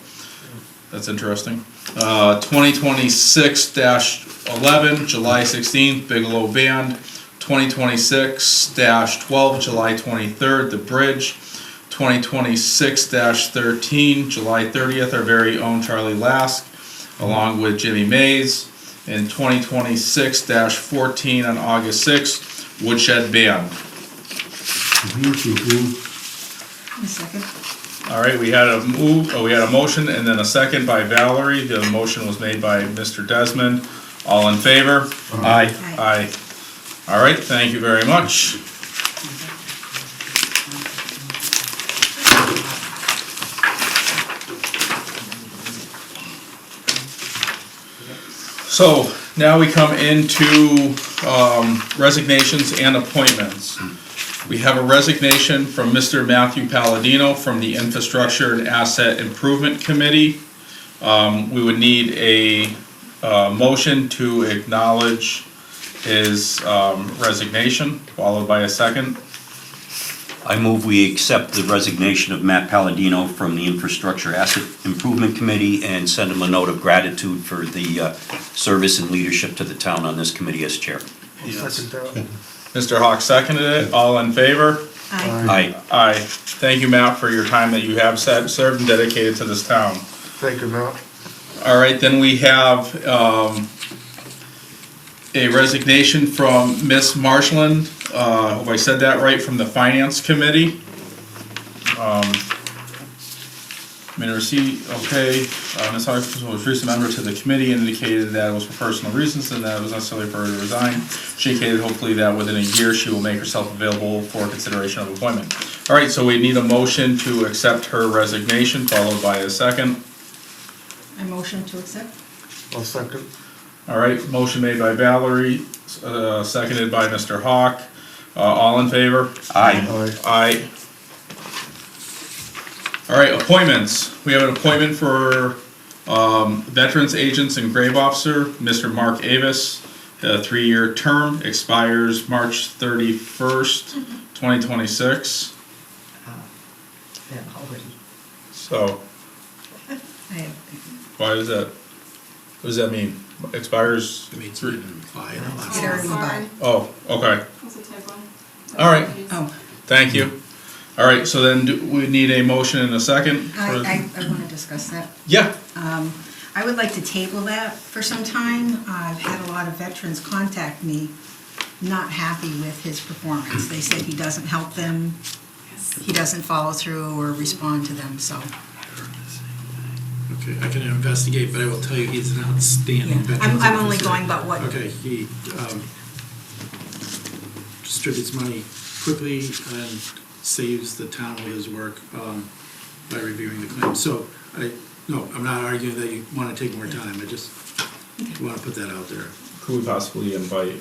H: That's interesting. 2026-11, July 16th, Bigelow Band. 2026-12, July 23rd, The Bridge. 2026-13, July 30th, our very own Charlie Lask, along with Jimmy Mays. And 2026-14 on August 6th, Woodshed Band.
M: Second.
H: All right, we had a motion and then a second by Valerie. The motion was made by Mr. Desmond. All in favor? Aye. Aye. All right, thank you very much. So now we come into resignations and appointments. We have a resignation from Mr. Matthew Palladino from the Infrastructure and Asset Improvement Committee. We would need a motion to acknowledge his resignation, followed by a second.
A: I move we accept the resignation of Matt Palladino from the Infrastructure Asset Improvement Committee and send him a note of gratitude for the service and leadership to the town on this committee as chair.
D: Second that.
H: Mr. Hawk seconded it. All in favor?
A: Aye.
H: Aye. Thank you, Matt, for your time that you have served and dedicated to this town.
D: Thank you, Matt.
H: All right, then we have a resignation from Miss Marshland, hope I said that right, from the Finance Committee. Okay, Ms. Hawkins was recent member to the committee and indicated that it was for personal reasons and that it was necessary for her to resign. She indicated hopefully that within a year she will make herself available for consideration of appointment. All right, so we need a motion to accept her resignation, followed by a second.
M: I motion to accept.
D: I'll second.
H: All right, motion made by Valerie, seconded by Mr. Hawk. All in favor?
A: Aye.
H: Aye. All right, appointments. We have an appointment for Veterans Agents and Grave Officer, Mr. Mark Avis. A 3-year term, expires March 31st, 2026. So, why is that? What does that mean? Expires?
E: It means written by.
M: It already by.
H: Oh, okay. All right,
M: Oh,
H: thank you. All right, so then we need a motion in a second.
O: I want to discuss that.
H: Yeah,
O: I would like to table that for some time. I've had a lot of veterans contact me, not happy with his performance. They said he doesn't help them, he doesn't follow through or respond to them, so.
E: Okay, I can investigate, but I will tell you he's an outstanding veterans
O: I'm only
E: officer.
O: going by what.
E: Okay, he distributes money quickly and saves the town with his work by reviewing the claims. So, I'm not arguing that you want to take more time, I just want to put that out there.
H: could we possibly invite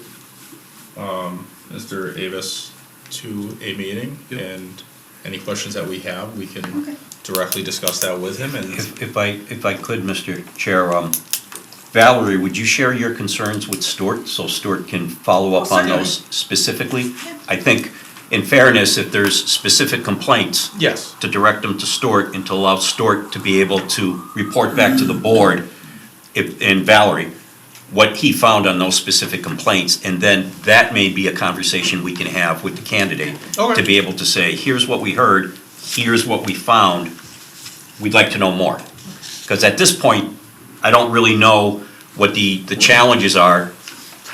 H: Mr. Avis to a meeting?
E: Yep.
H: And any questions that we have, we can
O: Okay.
H: directly discuss that with him and.
A: If I could, Mr. Chair, Valerie, would you share your concerns with Stuart, so Stuart can follow up on those specifically? I think, in fairness, if there's specific complaints,
H: Yes.
A: to direct them to Stuart and to allow Stuart to be able to report back to the board, and Valerie, what he found on those specific complaints, and then that may be a conversation we can have with the candidate.
H: Okay.
A: To be able to say, here's what we heard, here's what we found, we'd like to know more. Because at this point, I don't really know what the challenges are,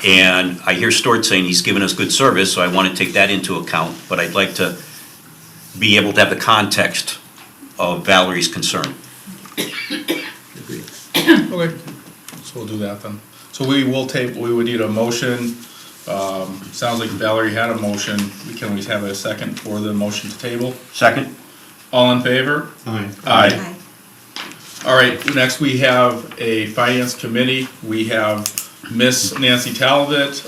A: and I hear Stuart saying he's given us good service, so I want to take that into account, but I'd like to be able to have the context of Valerie's concern.
E: Agreed.
H: Okay, so we'll do that then. So we would need a motion. Sounds like Valerie had a motion. Can we have a second for the motion to table?
A: Second?
H: All in favor?
L: Aye.
H: Aye. All right, next we have a finance committee. We have Miss Nancy Talbot,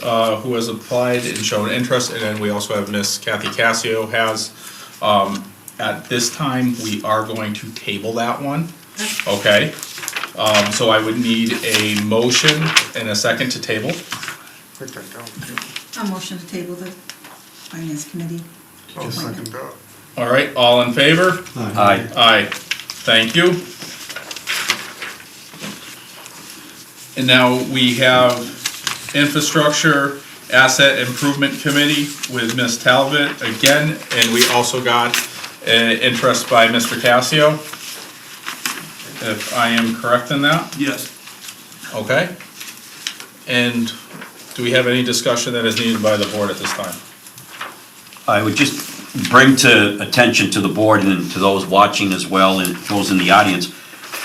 H: who has applied and shown interest, and then we also have Miss Kathy Cassio has. At this time, we are going to table that one. Okay, so I would need a motion and a second to table.
D: Write that down.
O: A motion to table the finance committee.
D: I'll second that.
H: All right, all in favor?
A: Aye.
H: Aye. Thank you. And now we have Infrastructure Asset Improvement Committee with Ms. Talbot again, and we also got interest by Mr. Cassio, if I am correct in that.
K: Yes.
H: Okay. And do we have any discussion that is needed by the board at this time?
A: I would just bring to attention to the board and to those watching as well and those in the audience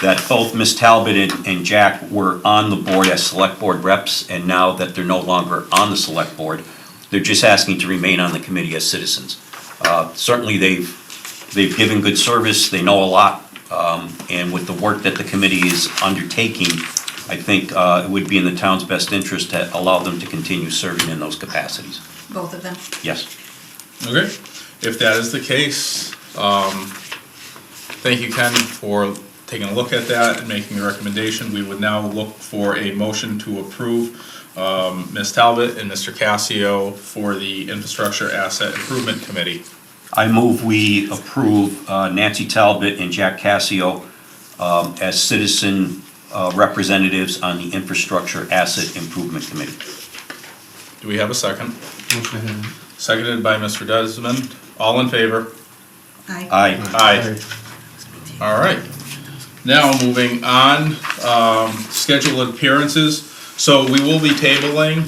A: that both Ms. Talbot and Jack were on the board as select board reps, and now that they're no longer on the select board, they're just asking to remain on the committee as citizens. Certainly they've given good service, they know a lot, and with the work that the committee is undertaking, I think it would be in the town's best interest to allow them to continue serving in those capacities.
O: Both of them?
A: Yes.
H: Okay, if that is the case, thank you, Ken, for taking a look at that and making a recommendation. We would now look for a motion to approve Ms. Talbot and Mr. Cassio for the Infrastructure Asset Improvement Committee.
A: I move we approve Nancy Talbot and Jack Cassio as citizen representatives on the Infrastructure Asset Improvement Committee.
H: Do we have a second? Seconded by Mr. Desmond. All in favor?
O: Aye.
A: Aye.
H: Aye. All right. Now, moving on, scheduled appearances. So we will be tabling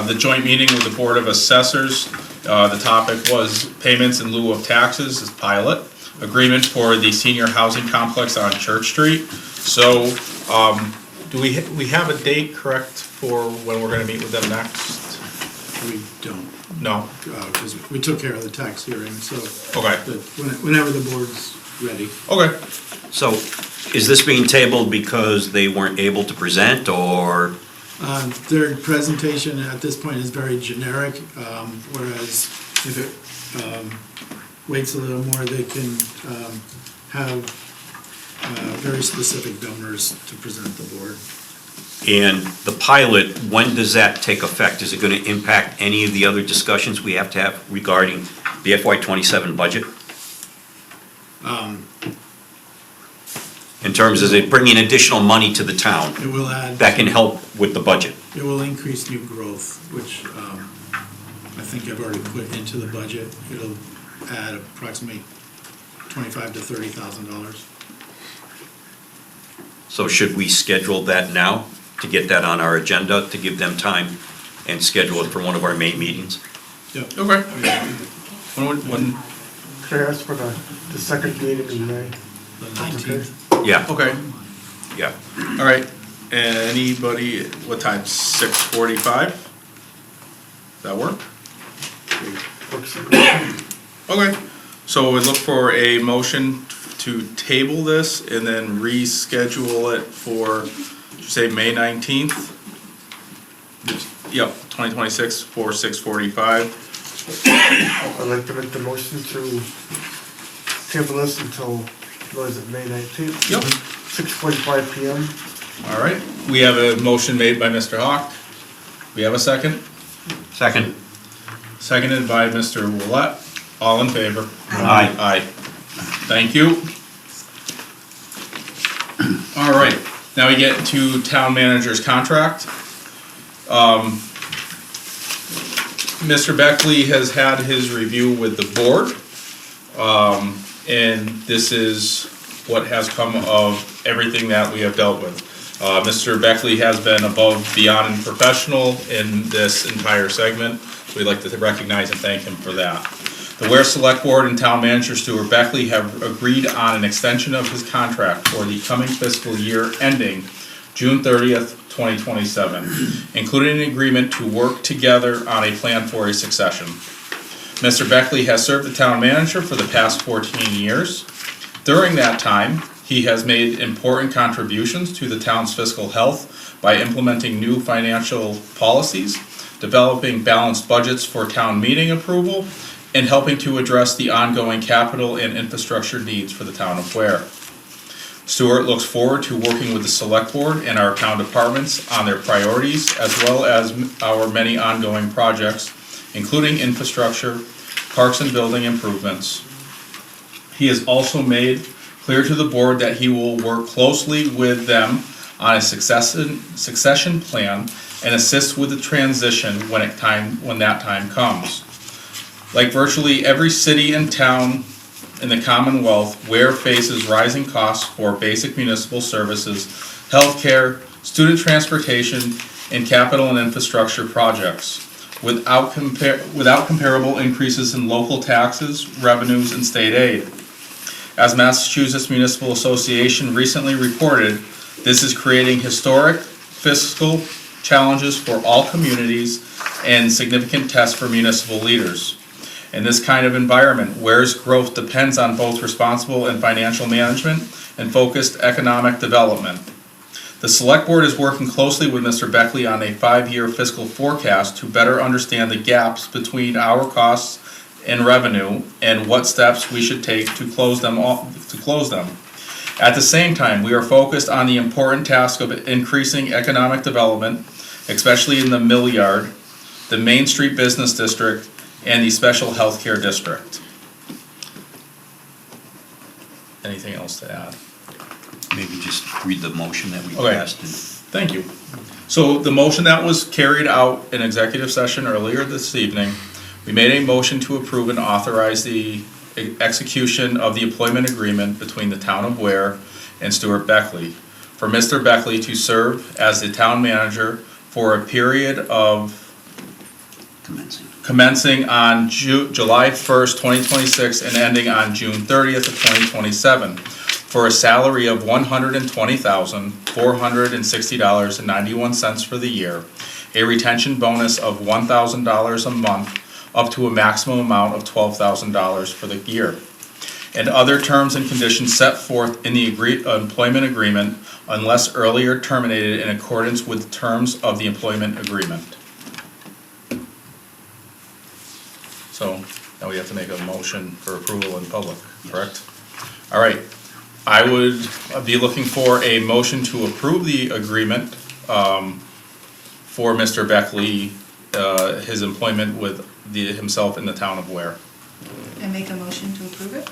H: the joint meeting with the Board of Assessors. The topic was payments in lieu of taxes as pilot. Agreement for the senior housing complex on Church Street. So do we have a date correct for when we're going to meet with them next?
E: We don't,
H: No?
E: because we took care of the tax hearing, so.
H: Okay.
E: Whenever the board's ready.
H: Okay.
A: So is this being tabled because they weren't able to present, or?
E: Their presentation at this point is very generic, whereas if it waits a little more, they can have very specific numbers to present the board.
A: And the pilot, when does that take effect? Is it going to impact any of the other discussions we have to have regarding the FY27 budget? In terms of it bringing additional money to the town
E: It will add.
A: that can help with the budget?
E: It will increase new growth, which I think I've already put into the budget. It'll add approximately $25,000 to $30,000.
A: So should we schedule that now to get that on our agenda, to give them time and schedule it for one of our main meetings?
E: Yep.
H: Okay. When,
D: Can I ask for the second meeting in May?
E: The
D: That's okay?
E: 19th.
A: Yeah,
H: okay.
A: yeah.
H: All right. Anybody, what time? 6:45? Does that work? Okay. So we look for a motion to table this and then reschedule it for, did you say May 19th? Yep, 2026 for 6:45.
D: I'd like to make the motion to table this until, what is it, May 19th?
H: Yep.
D: 6:45 PM.
H: All right. We have a motion made by Mr. Hawk. We have a second?
A: Second.
H: Seconded by Mr. Willett. All in favor?
A: Aye.
H: Aye. Thank you. All right, now we get to town manager's contract. Mr. Beckley has had his review with the board. And this is what has come of everything that we have dealt with. Mr. Beckley has been above, beyond, and professional in this entire segment. We'd like to recognize and thank him for that. The Ware Select Board and Town Manager Stuart Beckley have agreed on an extension of his contract for the coming fiscal year ending June 30th, 2027, including an agreement to work together on a plan for a succession. Mr. Beckley has served the town manager for the past 14 years. During that time, he has made important contributions to the town's fiscal health by implementing new financial policies, developing balanced budgets for town meeting approval, and helping to address the ongoing capital and infrastructure needs for the town of Ware. Stuart looks forward to working with the select board and our town departments on their priorities, as well as our many ongoing projects, including infrastructure, parks and building improvements. He has also made clear to the board that he will work closely with them on a succession plan and assist with the transition when that time comes. Like virtually every city and town in the Commonwealth, Ware faces rising costs for basic municipal services, healthcare, student transportation, and capital and infrastructure projects, without comparable increases in local taxes, revenues, and state aid. As Massachusetts Municipal Association recently reported, this is creating historic fiscal challenges for all communities and significant tests for municipal leaders. In this kind of environment, Ware's growth depends on both responsible and financial management and focused economic development. The Select Board is working closely with Mr. Beckley on a 5-year fiscal forecast to better understand the gaps between our costs and revenue and what steps we should take to close them. At the same time, we are focused on the important task of increasing economic development, especially in the Mill Yard, the Main Street Business District, and the Special Healthcare District. Anything else to add?
A: Maybe just read the motion that we
H: Okay.
A: passed.
H: Thank you. So the motion that was carried out in executive session earlier this evening, we made a motion to approve and authorize the execution of the employment agreement between the town of Ware and Stuart Beckley for Mr. Beckley to serve as the town manager for a period of commencing on July 1st, 2026 and ending on June 30th of 2027 for a salary of $120,460.91 for the year, a retention bonus of $1,000 a month up to a maximum amount of $12,000 for the year, and other terms and conditions set forth in the employment agreement unless earlier terminated in accordance with the terms of the employment agreement. So now we have to make a motion for approval in public, correct? All right, I would be looking for a motion to approve the agreement for Mr. Beckley, his employment with himself in the town of Ware.
O: And make a motion to approve it?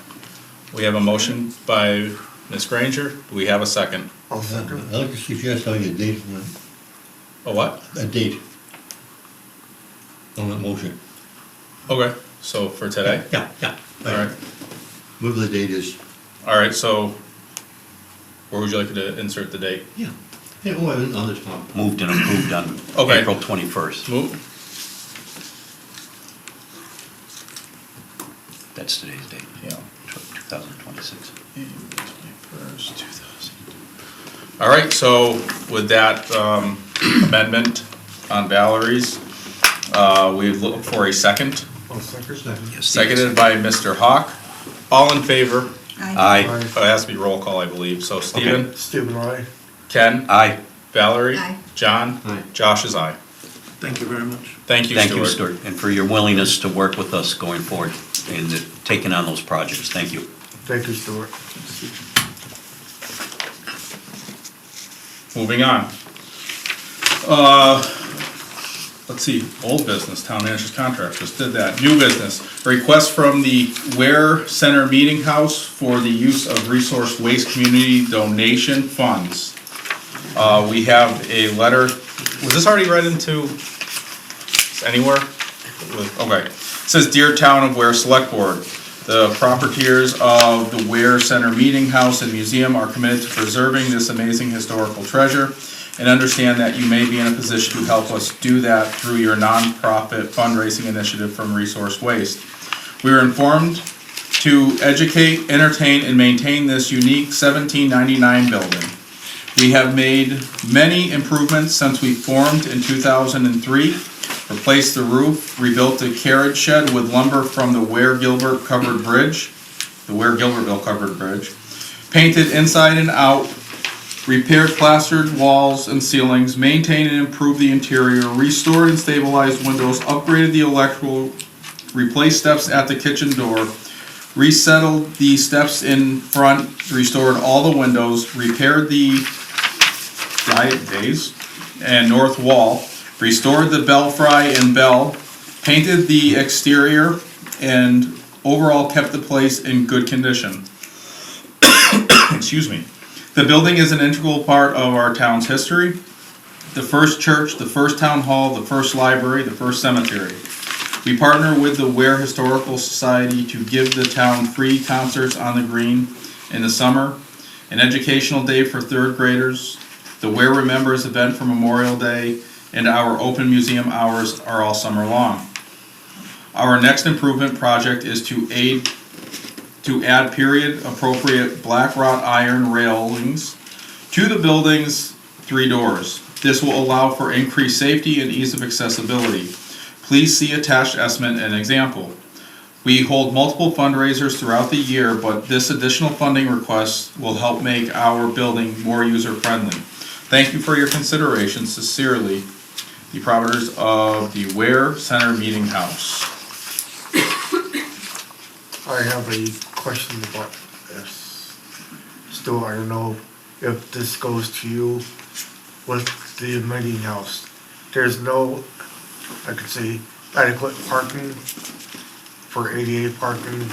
H: We have a motion by Ms. Granger. Do we have a second?
D: I'll second.
L: I'd like to suggest having a date on that.
H: A what?
L: A date on that motion.
H: Okay, so for today?
L: Yeah.
H: All right.
L: Whatever the date is.
H: All right, so where would you like to insert the date?
L: Yeah, on this one.
A: Moved and approved on
H: Okay.
A: April 21st.
H: Move.
A: That's today's date.
H: Yeah.
A: 2026.
H: April 21st, 2000. All right, so with that amendment on Valerie's, we look for a second.
D: I'll second.
A: Yes,
H: Seconded by Mr. Hawk. All in favor?
A: Aye.
H: Oh, it has to be roll call, I believe. So Stephen?
D: Stephen, aye.
H: Ken?
A: Aye.
H: Valerie?
O: Aye.
H: John?
L: Aye.
H: Josh is aye.
E: Thank you very much.
H: Thank you,
A: Thank you,
H: Stuart.
A: Stuart, and for your willingness to work with us going forward and taking on those projects. Thank you.
D: Thank you, Stuart.
H: Moving on. Let's see, old business, town manager's contract, just did that. New business, request from the Ware Center Meeting House for the use of resource waste community donation funds. We have a letter, was this already read into anywhere? Okay, it says, Dear Town of Ware Select Board, the proprietors of the Ware Center Meeting House and Museum are committed to preserving this amazing historical treasure and understand that you may be in a position to help us do that through your nonprofit fundraising initiative from Resource Waste. We are informed to educate, entertain, and maintain this unique 1799 building. We have made many improvements since we formed in 2003, replaced the roof, rebuilt the carriage shed with lumber from the Ware-Gilbertville covered bridge, painted inside and out, repaired plastered walls and ceilings, maintained and improved the interior, restored and stabilized windows, upgraded the electrical, replaced steps at the kitchen door, resettled the steps in front, restored all the windows, repaired the diet bays and north wall, restored the belfry and bell, painted the exterior and overall kept the place in good condition. Excuse me. The building is an integral part of our town's history. The first church, the first town hall, the first library, the first cemetery. We partner with the Ware Historical Society to give the town free concerts on the green in the summer, an educational day for third graders, the Ware Remembers event for Memorial Day, and our open museum hours are all summer long. Our next improvement project is to add period appropriate black wrought iron railings to the building's 3 doors. This will allow for increased safety and ease of accessibility. Please see attached estimate and example. We hold multiple fundraisers throughout the year, but this additional funding request will help make our building more user-friendly. Thank you for your consideration. Sincerely, the proprietors of the Ware Center Meeting House.
D: I have a question about this. Still, I don't know if this goes to you with the meeting house. There's no, I could say, adequate parking for ADA parking.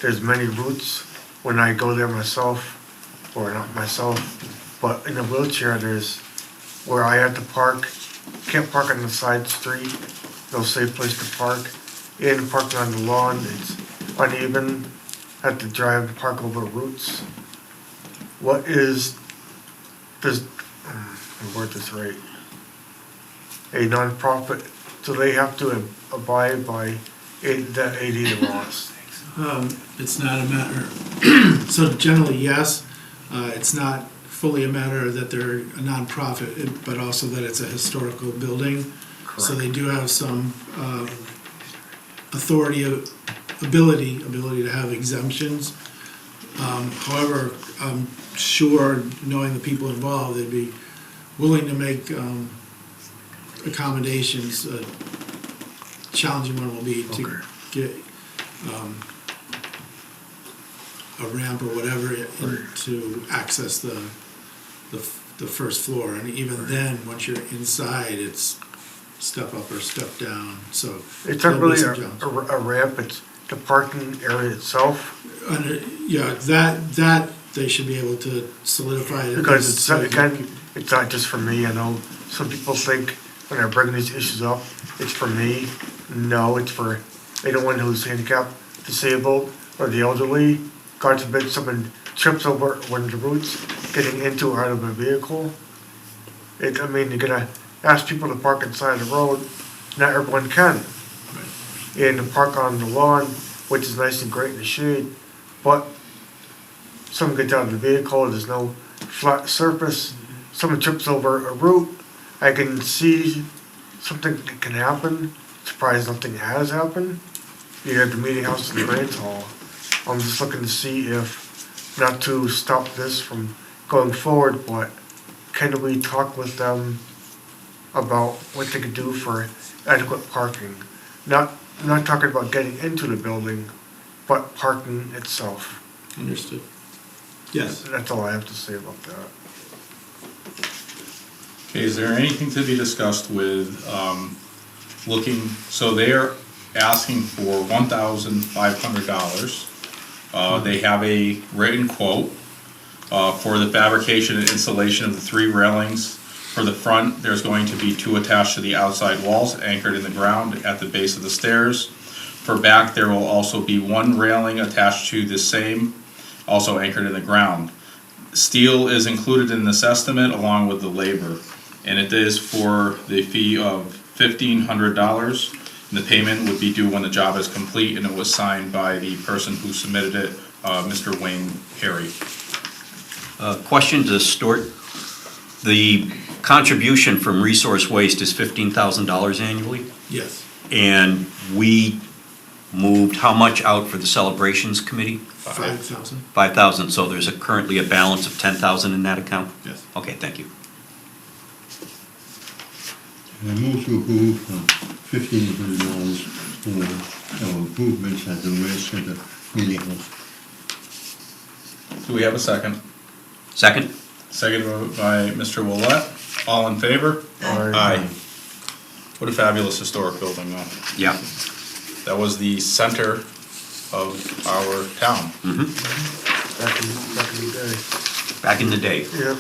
D: There's many routes when I go there myself, or not myself, but in a wheelchair, there's where I have to park. Can't park on the side street, no safe place to park. And parking on the lawn, it's uneven, have to drive and park over routes. What is, does, word this right, a nonprofit, do they have to abide by the ADA laws?
E: It's not a matter, so generally, yes, it's not fully a matter that they're a nonprofit, but also that it's a historical building. So they do have some authority, ability to have exemptions. However, I'm sure, knowing the people involved, they'd be willing to make accommodations. A challenging one will be to get a ramp or whatever to access the first floor, and even then, once you're inside, it's step up or step down. So
D: it's not really a ramp; it's the parking area itself.
E: Yeah, that they should be able to solidify it.
D: Because it's not, again, it's not just for me. I know some people think when I bring these issues up, it's for me. No, it's for anyone who's handicapped, disabled, or the elderly. God forbid someone trips over one of the routes, getting into or out of a vehicle. I mean, you're gonna ask people to park inside the road. Not everyone can. And to park on the lawn, which is nice and great in the shade, but someone gets out of the vehicle, there's no flat surface, someone trips over a route, I can see something that can happen. Surprised nothing has happened. You have the meeting house and the Rance Hall. I'm just looking to see if, not to stop this from going forward, but can we talk with them about what they could do for adequate parking? I'm not talking about getting into the building, but parking itself.
E: Understood. Yes.
D: That's all I have to say about that.
H: Okay, is there anything to be discussed with so they're asking for $1,500. They have a written quote for the fabrication and installation of the 3 railings. For the front, there's going to be 2 attached to the outside walls, anchored in the ground at the base of the stairs. For back, there will also be 1 railing attached to the same, also anchored in the ground. Steel is included in this estimate along with the labor, and it is for the fee of $1,500. And the payment would be due when the job is complete, and it was signed by the person who submitted it, Mr. Wayne Perry.
A: Question to Stuart. The contribution from resource waste is $15,000 annually?
E: Yes.
A: And we moved how much out for the celebrations committee?
E: 5,000.
A: 5,000, so there's currently a balance of 10,000 in that account?
E: Yes.
A: Okay, thank you.
L: I move to approve $1,500 for our improvements at the Ware Center Meeting House.
H: Do we have a second?
A: Second?
H: Second by Mr. Willett. All in favor? Aye. What a fabulous historic building, though.
A: Yeah.
H: That was the center of our town.
D: Back in the day.
A: Back in the day.
D: Yep,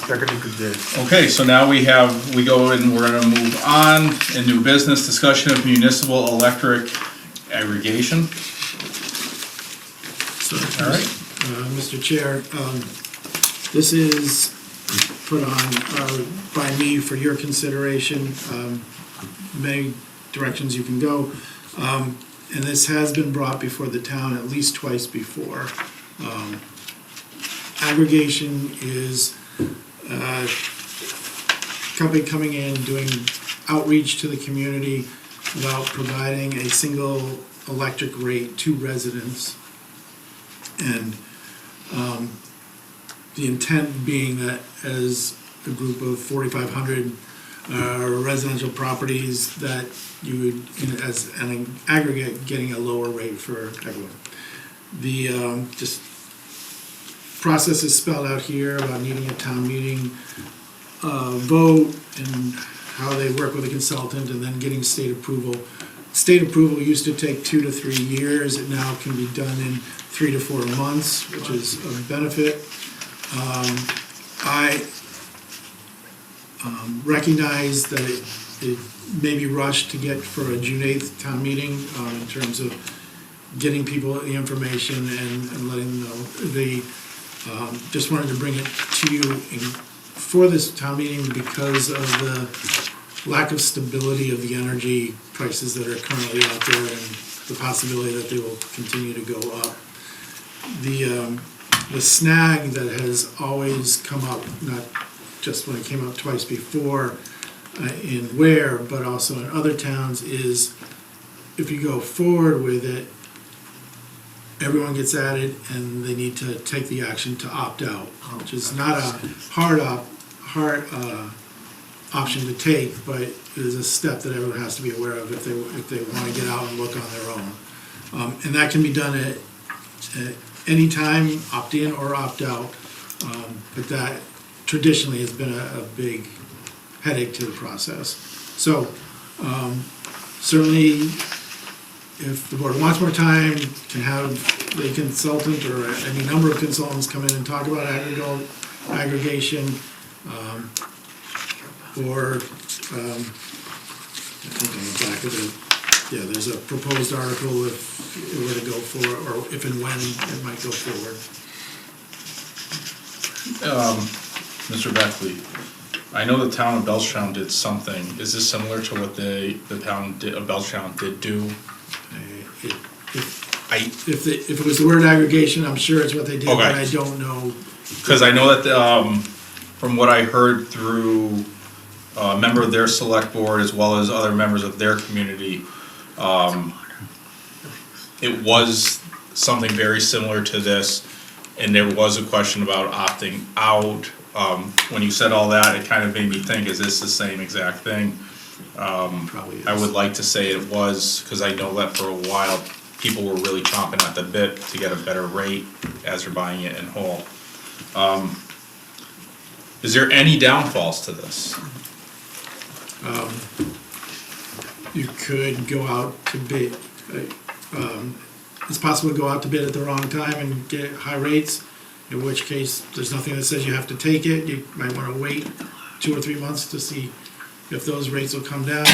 D: back in the good days.
H: Okay, so now we go and we're gonna move on in new business, discussion of municipal electric aggregation.
E: So,
H: All right.
E: Mr. Chair, this is put on by me for your consideration. Many directions you can go. And this has been brought before the town at least twice before. Aggregation is a company coming in, doing outreach to the community about providing a single electric rate to residents. And the intent being that as a group of 4,500 residential properties, that you would, as an aggregate, getting a lower rate for everyone. The just process is spelled out here about needing a town meeting vote and how they work with a consultant and then getting state approval. State approval used to take 2 to 3 years. It now can be done in 3 to 4 months, which is a benefit. I recognize that it may be rushed to get for a June 8th town meeting in terms of getting people the information and letting them know. Just wanted to bring it to you for this town meeting because of the lack of stability of the energy prices that are currently out there and the possibility that they will continue to go up. The snag that has always come up, not just when it came up twice before in Ware, but also in other towns, is if you go forward with it, everyone gets at it and they need to take the action to opt out, which is not a hard option to take, but it is a step that everyone has to be aware of if they want to get out and look on their own. And that can be done at any time, opt in or opt out, but that traditionally has been a big headache to the process. So certainly, if the board wants more time, can have a consultant or any number of consultants come in and talk about aggregation, or I think on the back of it, yeah, there's a proposed article if it were to go forward, or if and when it might go forward.
H: Mr. Beckley, I know the town of Belchtown did something. Is this similar to what the town of Belchtown did do?
E: If it was the word aggregation, I'm sure it's what they did,
H: Okay.
E: but I don't know.
H: Because I know that from what I heard through a member of their select board as well as other members of their community, it was something very similar to this, and there was a question about opting out. When you said all that, it kind of made me think, is this the same exact thing?
E: Probably is.
H: I would like to say it was, because I know that for a while, people were really chomping at the bit to get a better rate as you're buying it in whole. Is there any downfalls to this?
E: You could go out to bid. It's possible to go out to bid at the wrong time and get high rates, in which case there's nothing that says you have to take it. You might want to wait 2 or 3 months to see if those rates will come down.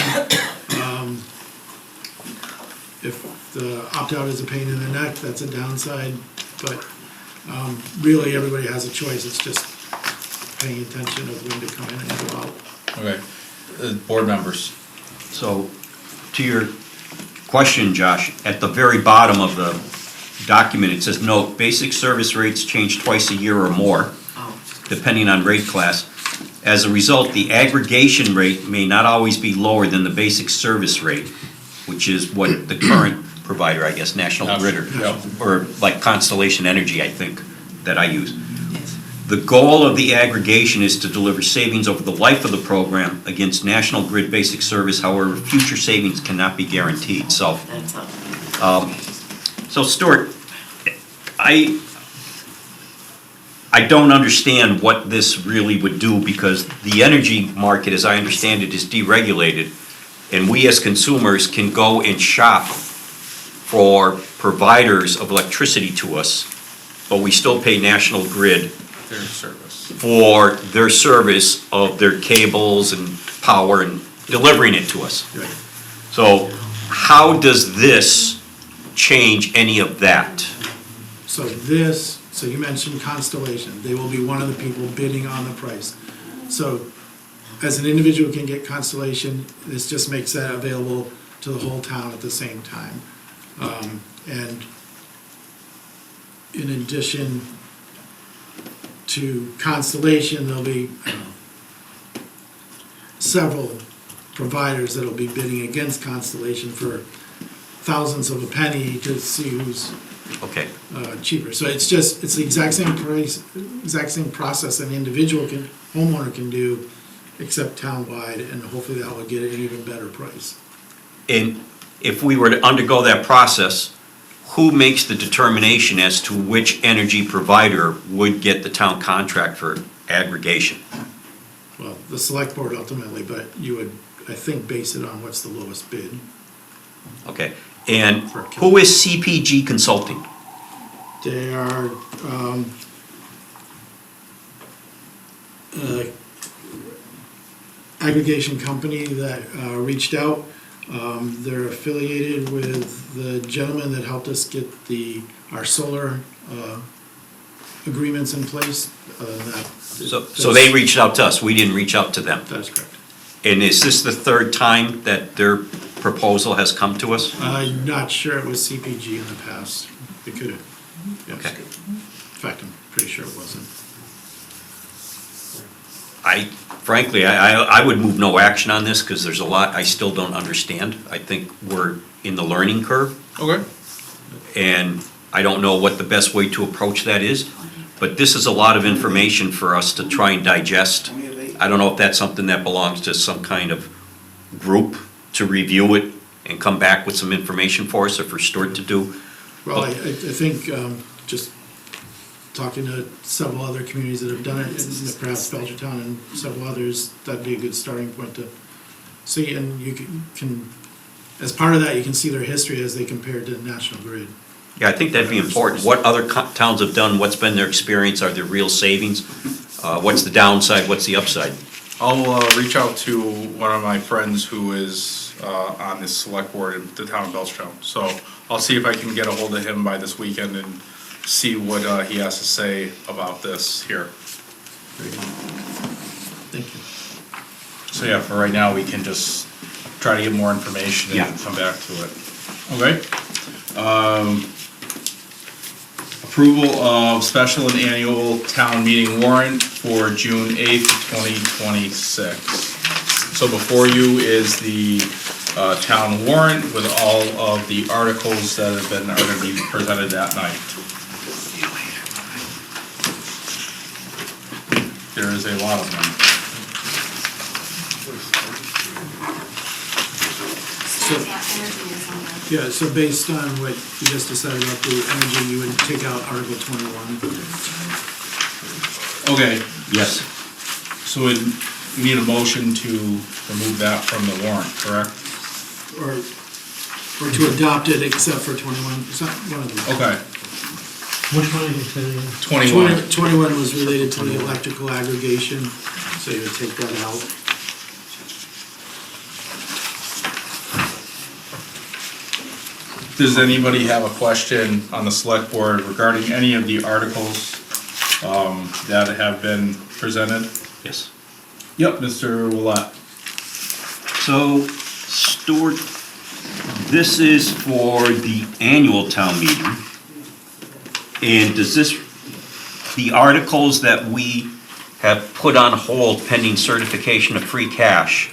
E: If the opt-out is a pain in the neck, that's a downside, but really everybody has a choice. It's just paying attention of when to come in and go out.
H: Okay, board members.
A: So, to your question, Josh, at the very bottom of the document, it says, note, basic service rates change twice a year or more, depending on rate class. As a result, the aggregation rate may not always be lower than the basic service rate, which is what the current provider, I guess, National Grid, or like Constellation Energy, I think, that I use. The goal of the aggregation is to deliver savings over the life of the program against National Grid basic service. However, future savings cannot be guaranteed. So, Stuart, I don't understand what this really would do, because the energy market, as I understand it, is deregulated, and we as consumers can go and shop for providers of electricity to us, but we still pay National Grid
H: Their service.
A: for their service of their cables and power and delivering it to us.
E: Right.
A: So how does this change any of that?
E: So you mentioned Constellation, they will be one of the people bidding on the price. So as an individual can get Constellation, this just makes that available to the whole town at the same time. And in addition to Constellation, there'll be, I don't know, several providers that'll be bidding against Constellation for thousands of a penny to see who's
A: Okay,
E: cheaper. So it's the exact same price, exact same process an homeowner can do, except townwide, and hopefully that will get an even better price.
A: and if we were to undergo that process, who makes the determination as to which energy provider would get the town contract for aggregation?
E: Well, the select board ultimately, but you would, I think, base it on what's the lowest bid.
A: Okay, and who is CPG Consulting?
E: They are, aggregation company that reached out. They're affiliated with the gentleman that helped us get our solar agreements in place.
A: So they reached out to us, we didn't reach out to them?
E: That's correct.
A: And is this the third time that their proposal has come to us?
E: I'm not sure it was CPG in the past. It could have, yes.
A: Okay.
E: In fact, I'm pretty sure it wasn't.
A: Frankly, I would move no action on this, because there's a lot I still don't understand. I think we're in the learning curve,
H: Okay.
A: and I don't know what the best way to approach that is, but this is a lot of information for us to try and digest. I don't know if that's something that belongs to some kind of group to review it and come back with some information for us, or for Stuart to do.
E: Well, I think, just talking to several other communities that have done it, and perhaps Belchertown and several others, that'd be a good starting point to see, and you can, as part of that, you can see their history as they compare to National Grid.
A: Yeah, I think that'd be important. What other towns have done, what's been their experience, are there real savings? What's the downside, what's the upside?
H: I'll reach out to one of my friends who is on this select board in the town of Belchertown. So I'll see if I can get a hold of him by this weekend and see what he has to say about this here.
E: Thank you.
H: So yeah, for right now, we can just try to get more information and come back to it. Okay? Approval of special and annual town meeting warrant for June 8th, 2026. So before you is the town warrant with all of the articles that are going to be presented that night. There is a lot of them.
E: Yeah, so based on what you just decided about the energy, you would take out Article 21.
H: Okay,
A: Yes.
H: so we need a motion to remove that from the warrant, correct?
E: Or to adopt it except for 21, it's not one of them.
H: Okay,
L: Which one is it?
H: 21.
E: 21 was related to the electrical aggregation, so you would take that out.
H: Does anybody have a question on the select board regarding any of the articles that have been presented?
A: Yes.
H: Yep, Mr. Willett.
A: So, Stuart, this is for the annual town meeting. And does the articles that we have put on hold pending certification of free cash,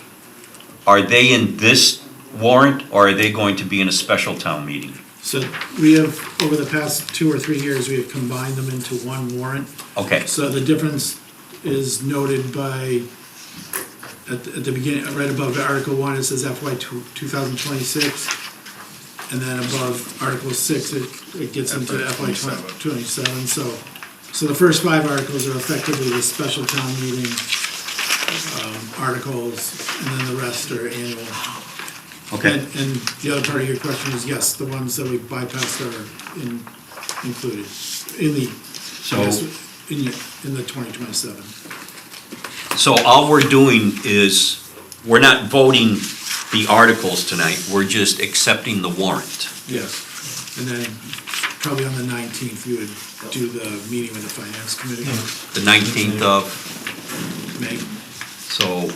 A: are they in this warrant, or are they going to be in a special town meeting?
E: So we have, over the past 2 or 3 years, we have combined them into one warrant.
A: Okay,
E: So the difference is noted by, at the beginning, right above Article 1, it says FY 2026. And then above Article 6, it gets into FY 27. So the first 5 articles are effectively the special town meeting articles, and then the rest are annual.
A: Okay.
E: And the other part of your question is, yes, the ones that we bypassed are included in the,
A: So-
E: yes, in the 2027.
A: So all we're doing is, we're not voting the articles tonight, we're just accepting the warrant.
E: Yes. And then probably on the 19th, we would do the meeting with the finance committee.
A: The 19th of,
E: May.
A: so,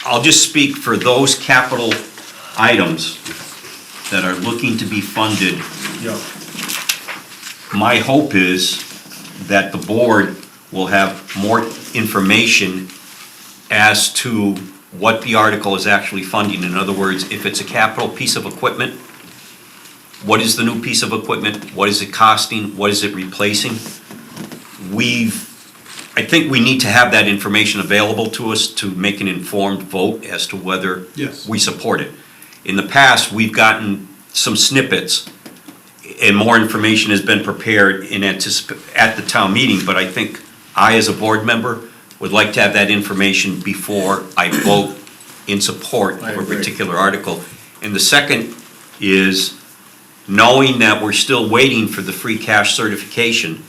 A: I'll just speak for those capital items that are looking to be funded.
K: Yeah.
A: My hope is that the board will have more information as to what the article is actually funding. In other words, if it's a capital piece of equipment, what is the new piece of equipment? What is it costing? What is it replacing? I think we need to have that information available to us to make an informed vote as to whether
E: Yes.
A: we support it. In the past, we've gotten some snippets, and more information has been prepared at the town meeting, but I think I, as a board member, would like to have that information before I vote in support
K: I
A: of a
K: agree.
A: particular article. And the second is, knowing that we're still waiting for the free cash certification,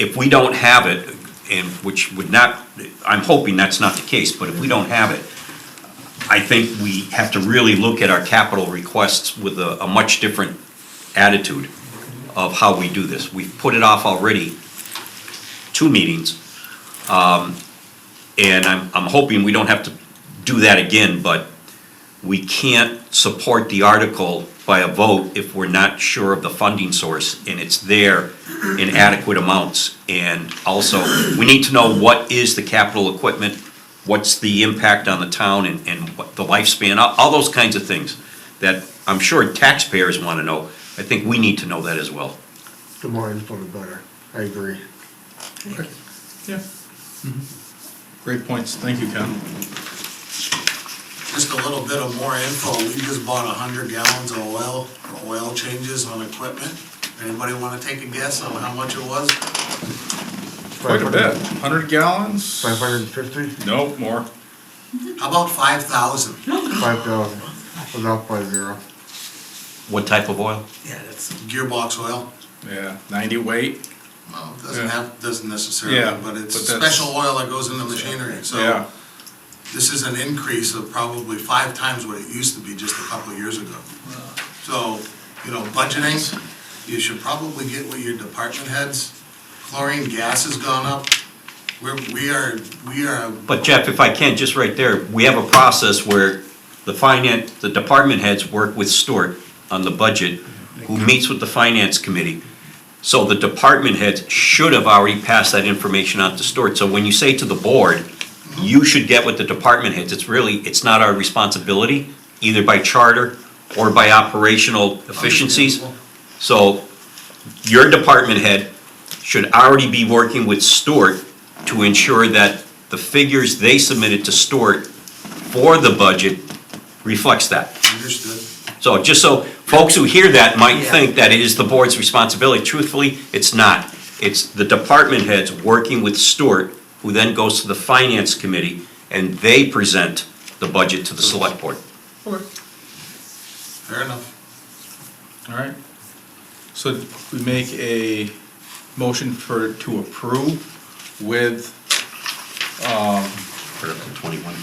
A: if we don't have it, and which would not, I'm hoping that's not the case, but if we don't have it, I think we have to really look at our capital requests with a much different attitude of how we do this. We've put it off already 2 meetings, and I'm hoping we don't have to do that again, but we can't support the article by a vote if we're not sure of the funding source and it's there in adequate amounts. And also, we need to know what is the capital equipment, what's the impact on the town and what the lifespan, all those kinds of things that I'm sure taxpayers want to know. I think we need to know that as well.
D: The more info, the better. I agree.
H: Yeah. Great points, thank you, Ken.
C: Just a little bit of more info, we just bought 100 gallons of oil for oil changes on equipment. Anybody wanna take a guess on how much it was?
H: Quite a bit, 100 gallons?
D: 550,
H: Nope, more.
C: How about 5,000?
D: 5,000, was off by 0.
A: What type of oil?
C: Yeah, that's. Gearbox oil?
H: Yeah, 90 weight?
C: Well, it
H: Yeah.
C: doesn't necessarily,
H: Yeah,
C: but it's
H: but that's-
C: special oil that goes in the machinery,
H: Yeah.
C: so. This is an increase of probably 5 times what it used to be just a couple of years ago. So, budgeting, you should probably get with your department heads. Chlorine gas has gone up. We are.
A: But Jeff, if I can, just right there, we have a process where the department heads work with Stuart on the budget, who meets with the finance committee. So the department heads should have already passed that information on to Stuart. So when you say to the board, you should get with the department heads, it's not our responsibility, either by charter or by operational efficiencies. So your department head should already be working with Stuart to ensure that the figures they submitted to Stuart for the budget reflects that.
C: Understood.
A: So just so folks who hear that might think that it is the board's responsibility, truthfully, it's not. It's the department heads working with Stuart, who then goes to the finance committee, and they present the budget to the select board.
C: Fair enough.
H: All right. So we make a motion to approve with,
A: Article 21.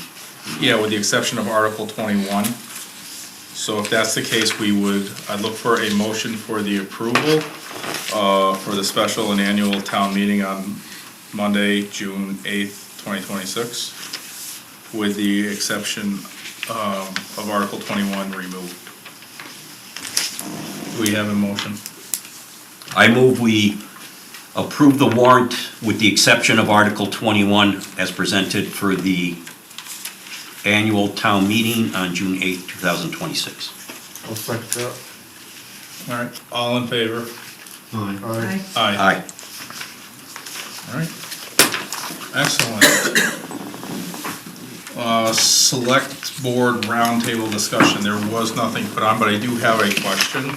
H: yeah, with the exception of Article 21. So if that's the case, I'd look for a motion for the approval for the special and annual town meeting on Monday, June 8th, 2026, with the exception of Article 21 removed. Do we have a motion?
A: I move we approve the warrant with the exception of Article 21 as presented for the annual town meeting on June 8th, 2026.
D: I'll second that.
H: All right, all in favor?
D: Aye.
H: Aye.
A: Aye.
H: All right. Excellent. Select board roundtable discussion, there was nothing put on, but I do have a question.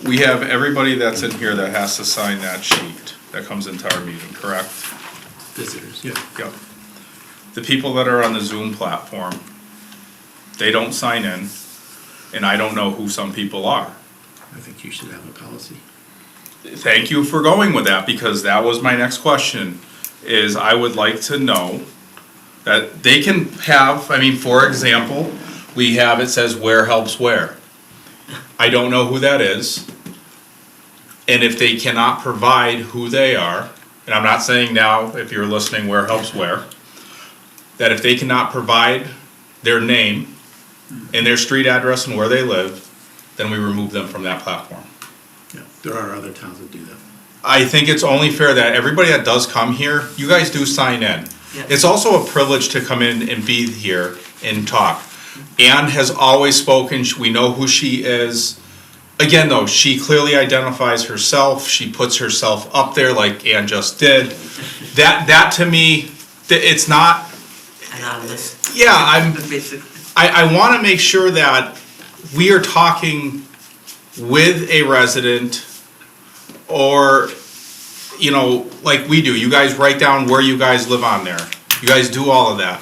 H: We have everybody that's in here that has to sign that sheet that comes into our meeting, correct?
E: Visitors, yeah.
H: Yep. The people that are on the Zoom platform, they don't sign in, and I don't know who some people are.
E: I think you should have a policy.
H: Thank you for going with that, because that was my next question, is I would like to know that they can have, I mean, for example, we have, it says where helps where. I don't know who that is. And if they cannot provide who they are, and I'm not saying now, if you're listening, where helps where, that if they cannot provide their name and their street address and where they live, then we remove them from that platform.
E: Yeah, there are other towns that do that.
H: I think it's only fair that everybody that does come here, you guys do sign in.
G: Yeah.
H: It's also a privilege to come in and be here and talk. Ann has always spoken, we know who she is. Again, though, she clearly identifies herself, she puts herself up there like Ann just did. That to me, it's not,
G: Anonymous.
H: yeah,
G: Basically.
H: I wanna make sure that we are talking with a resident, or, you know, like we do, you guys write down where you guys live on there. You guys do all of that.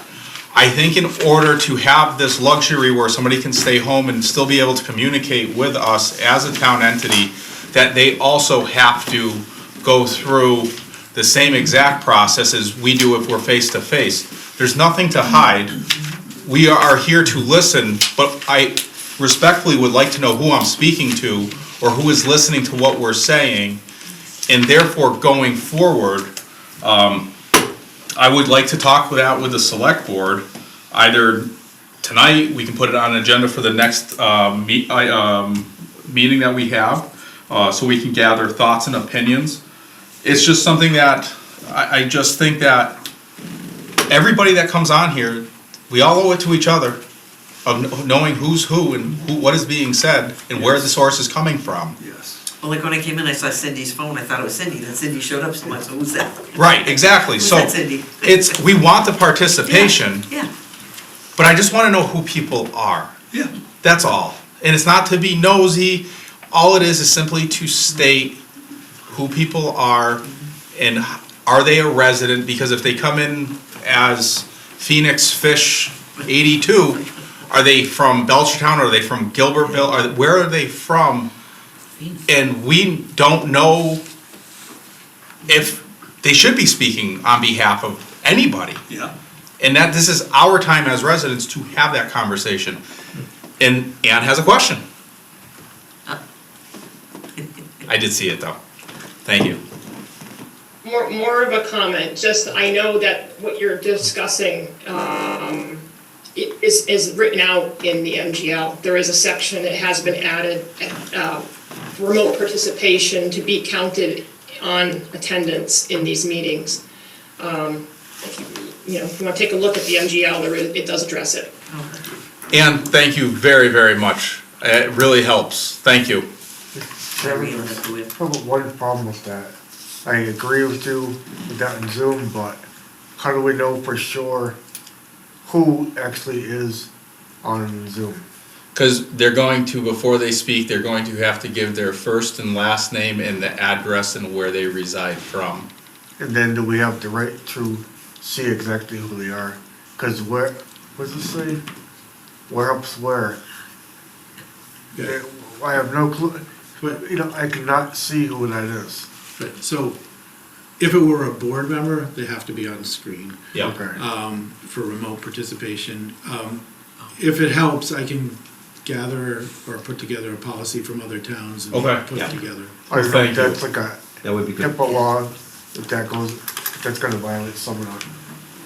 H: I think in order to have this luxury where somebody can stay home and still be able to communicate with us as a town entity, that they also have to go through the same exact process as we do if we're face to face. There's nothing to hide. We are here to listen, but I respectfully would like to know who I'm speaking to or who is listening to what we're saying, and therefore going forward, I would like to talk with the select board, either tonight, we can put it on an agenda for the next meeting that we have, so we can gather thoughts and opinions. It's just something that, I just think that everybody that comes on here, we all owe it to each other, of knowing who's who and what is being said and where the source is coming from.
K: Yes.
G: Well, like when I came in, I saw Cindy's phone, I thought it was Cindy, then Cindy showed up, so I'm like, so who's that?
H: Right, exactly,
G: Who's
H: so
G: that, Cindy?
H: we want the participation,
G: Yeah,
H: but I just wanna know who people are.
K: Yeah.
H: That's all. And it's not to be nosy, all it is simply to state who people are and are they a resident, because if they come in as Phoenix Fish 82, are they from Belchertown, are they from Gilbertville, where are they from? And we don't know if they should be speaking on behalf of anybody.
K: Yeah.
H: And that this is our time as residents to have that conversation. And Ann has a question. I did see it though. Thank you.
N: More of a comment, just I know that what you're discussing is written out in the MGL. There is a section that has been added, remote participation to be counted on attendance in these meetings. If you want to take a look at the MGL, it does address it.
H: Ann, thank you very, very much. It really helps. Thank you.
D: One problem with that, I agree with you with that in Zoom, but how do we know for sure who actually is on Zoom?
H: Because they're going to, before they speak, they're going to have to give their first and last name and the address and where they reside from.
D: And then do we have the right to see exactly who they are? Because where, what does it say? Where helps where?
E: Yeah.
D: I have no clue, but, I cannot see who that is.
E: Right, so if it were a board member, they have to be on the screen.
H: Yeah.
D: Okay.
E: For remote participation. If it helps, I can gather or put together a policy from other towns and
H: Okay.
E: put it together.
D: I don't know
H: Thank
D: if
H: you.
D: that's like a
A: That would be good.
D: HIPAA law, if that goes, if that's gonna violate some of them.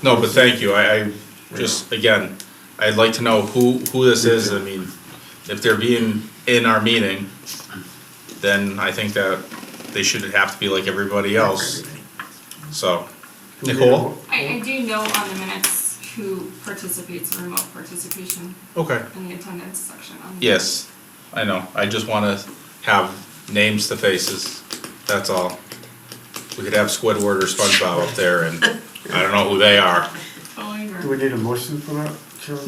H: No, but thank you. I just, again, I'd like to know who this is. I mean, if they're being in our meeting, then I think that they should have to be like everybody else. So, Nicole?
P: I do know on the minutes who participates in remote participation
H: Okay.
P: in the attendance section.
H: Yes, I know. I just wanna have names to faces. That's all. We could have Squidward or SpongeBob up there and I don't know who they are.
D: Do we need a motion for that, Chairman?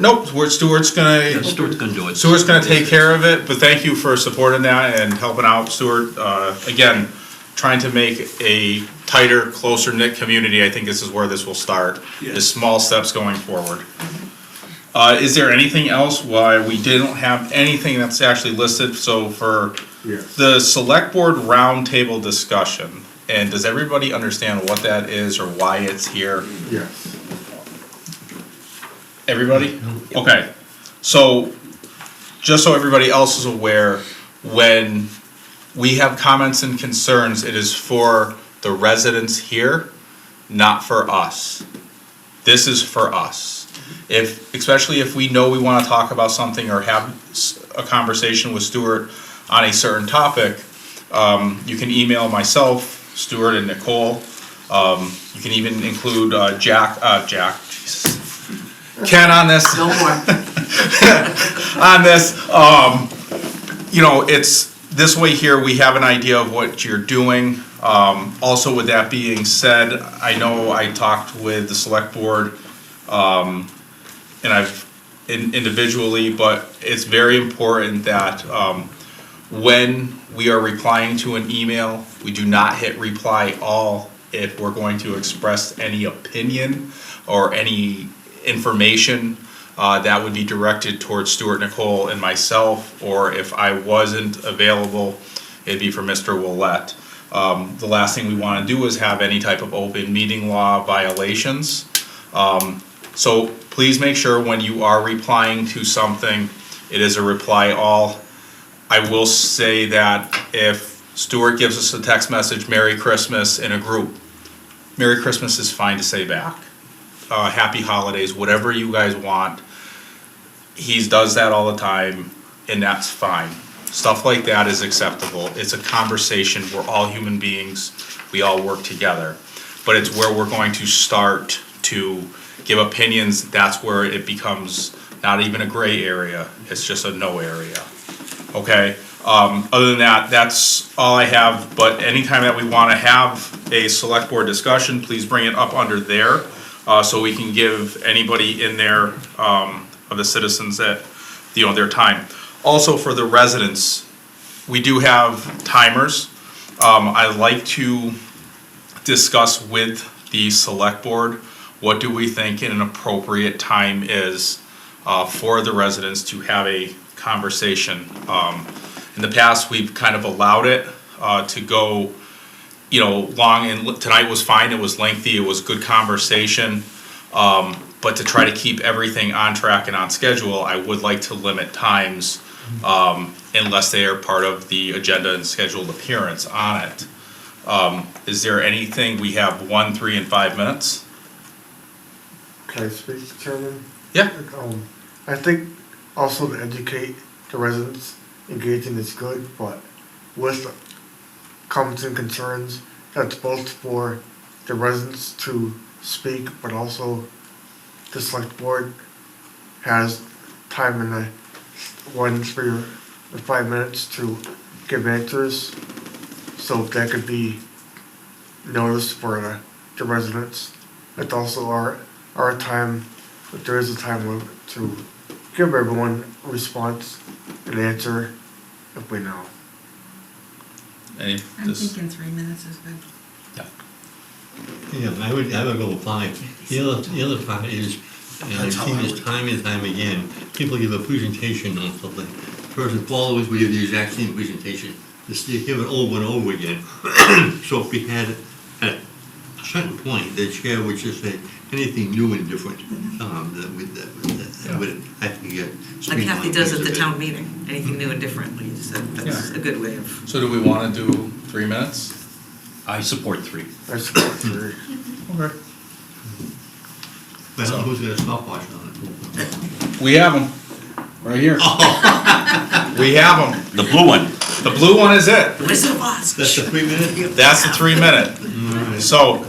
H: Nope, Stuart's gonna.
A: Yeah, Stuart's gonna do it.
H: Stuart's gonna take care of it, but thank you for supporting that and helping out, Stuart. Again, trying to make a tighter, closer-knit community, I think this is where this will start. Is small steps going forward. Is there anything else why we didn't have anything that's actually listed? So for the select board roundtable discussion, and does everybody understand what that is or why it's here?
D: Yes.
H: Everybody? Okay, so, just so everybody else is aware, when we have comments and concerns, it is for the residents here, not for us. This is for us. Especially if we know we wanna talk about something or have a conversation with Stuart on a certain topic, you can email myself, Stuart and Nicole. You can even include Jack, Jesus. Ken on this.
G: No more.
H: On this, it's this way here, we have an idea of what you're doing. Also with that being said, I know I talked with the select board, and I've individually, but it's very important that, when we are replying to an email, we do not hit reply all if we're going to express any opinion or any information that would be directed towards Stuart, Nicole, and myself, or if I wasn't available, it'd be for Mr. Willett. The last thing we want to do is have any type of open meeting law violations. So please make sure when you are replying to something, it is a reply all. I will say that if Stuart gives us a text message, Merry Christmas, in a group, Merry Christmas is fine to say back. Happy holidays, whatever you guys want. He does that all the time, and that's fine. Stuff like that is acceptable. It's a conversation. We're all human beings. We all work together. But it's where we're going to start to give opinions. That's where it becomes not even a gray area. It's just a no area. Okay? Other than that, that's all I have. But anytime that we want to have a select board discussion, please bring it up under there. So we can give anybody in there, of the citizens that, their time. Also for the residents, we do have timers. I like to discuss with the select board, what do we think an appropriate time is for the residents to have a conversation. In the past, we've kind of allowed it to go long, and tonight was fine, it was lengthy, it was good conversation. But to try to keep everything on track and on schedule, I would like to limit times, unless they are part of the agenda and scheduled appearance on it. Is there anything, we have 1, 3, and 5 minutes?
D: Can I speak, Chairman?
H: Yeah.
D: I think also to educate the residents, engaging is good, but with comments and concerns, that's both for the residents to speak, but also the select board has time in the 1, 3, or 5 minutes to give answers. So that could be noticed for the residents. It's also our time, if there is a time limit, to give everyone a response and answer if we know.
O: I'm thinking 3 minutes is good.
L: Yeah, I would go 5. The other part is, and I've seen this time and time again, people give a presentation on something. Person followers will give the exact same presentation. Just give it over and over again. So if we had at a certain point, the chair would just say anything new and different, that would, I think,
G: Like Kathy does at the town meeting, anything new and different, like you said, that's a good way of.
H: So do we want to do 3 minutes?
A: I support 3.
D: I support 3.
H: Okay.
L: But who's got a stopwatch on it?
H: We have them, right here. We have them.
A: The blue one.
H: The blue one is it.
G: Wizard of Oz.
L: That's the 3 minute?
H: That's the 3 minute. So,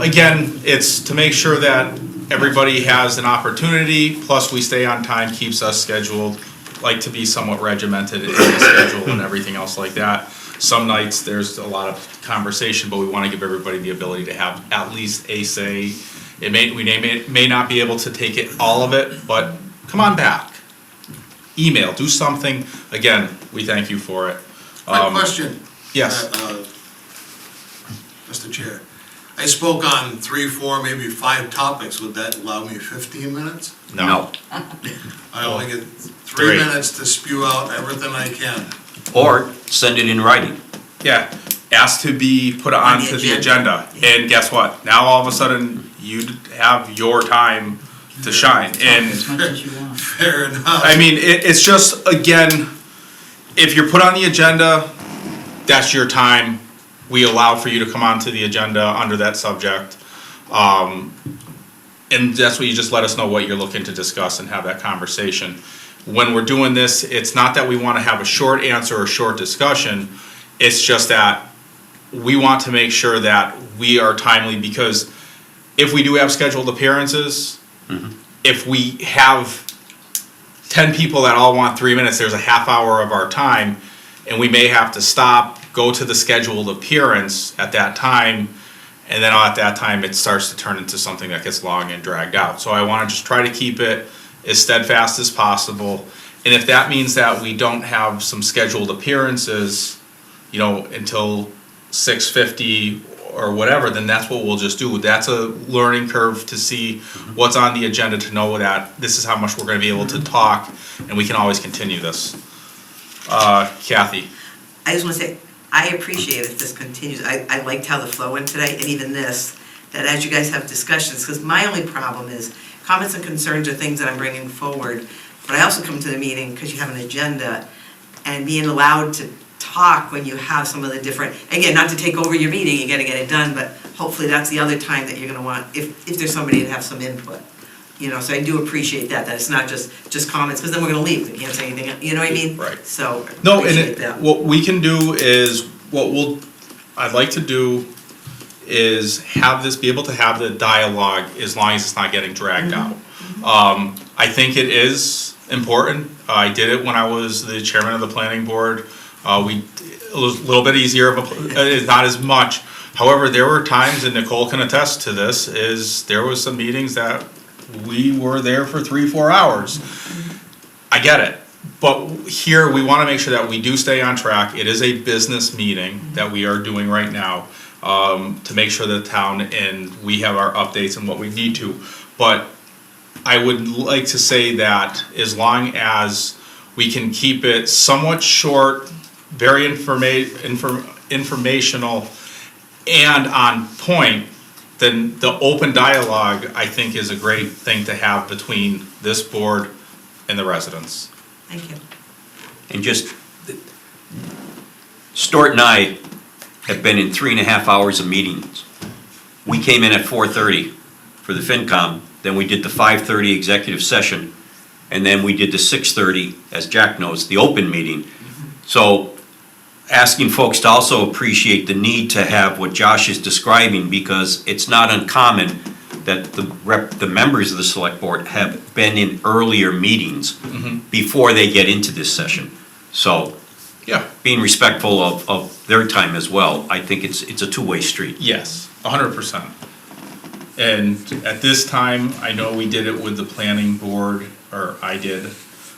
H: again, it's to make sure that everybody has an opportunity, plus we stay on time, keeps us scheduled, like to be somewhat regimented in the schedule and everything else like that. Some nights there's a lot of conversation, but we want to give everybody the ability to have at least a say. We may not be able to take it, all of it, but come on back. Email, do something. Again, we thank you for it.
C: My question.
H: Yes.
C: Mr. Chair, I spoke on 3, 4, maybe 5 topics. Would that allow me 15 minutes?
A: No.
C: I only get 3
H: Three.
C: minutes to spew out everything I can.
A: Or send it in writing.
H: Yeah, asked to be put onto the agenda, and guess what? Now all of a sudden, you have your time to shine, and
F: As much as you want.
C: Fair enough.
H: I mean, it's just, again, if you're put on the agenda, that's your time. We allow for you to come onto the agenda under that subject. And that's what you just let us know what you're looking to discuss and have that conversation. When we're doing this, it's not that we want to have a short answer or short discussion. It's just that we want to make sure that we are timely, because if we do have scheduled appearances, if we have 10 people that all want 3 minutes, there's a half hour of our time, and we may have to stop, go to the scheduled appearance at that time, and then at that time, it starts to turn into something that gets long and dragged out. So I want to just try to keep it as steadfast as possible. And if that means that we don't have some scheduled appearances, you know, until 6:50 or whatever, then that's what we'll just do. That's a learning curve to see what's on the agenda, to know that this is how much we're going to be able to talk, and we can always continue this. Kathy?
G: I just want to say, I appreciate if this continues. I liked how the flow went today, and even this, that as you guys have discussions, because my only problem is comments and concerns are things that I'm bringing forward, but I also come to the meeting because you have an agenda, and being allowed to talk when you have some of the different, again, not to take over your meeting, you gotta get it done, but hopefully that's the other time that you're gonna want, if there's somebody to have some input. You know, so I do appreciate that it's not just comments, because then we're gonna leave, we can't say anything, you know what I mean?
H: Right.
G: So,
H: No, and
G: appreciate that.
H: what we can do is, I'd like to do is have this, be able to have the dialogue as long as it's not getting dragged out. I think it is important. I did it when I was the chairman of the planning board. It was a little bit easier, not as much. However, there were times, and Nicole can attest to this, there was some meetings that we were there for 3-4 hours. I get it. But here, we want to make sure that we do stay on track. It is a business meeting that we are doing right now, to make sure that the town and we have our updates and what we need to. But I would like to say that as long as we can keep it somewhat short, very informational, and on point, then the open dialogue, I think, is a great thing to have between this board and the residents.
G: Thank you.
A: And just, Stuart and I have been in 3.5 hours of meetings. We came in at 4:30 for the FinCom, then we did the 5:30 executive session, and then we did the 6:30, as Jack knows, the open meeting. So asking folks to also appreciate the need to have what Josh is describing, because it's not uncommon that the members of the select board have been in earlier meetings before they get into this session. So,
H: yeah,
A: being respectful of their time as well, I think it's a two-way street.
H: Yes, 100%. And at this time, I know we did it with the planning board, or I did.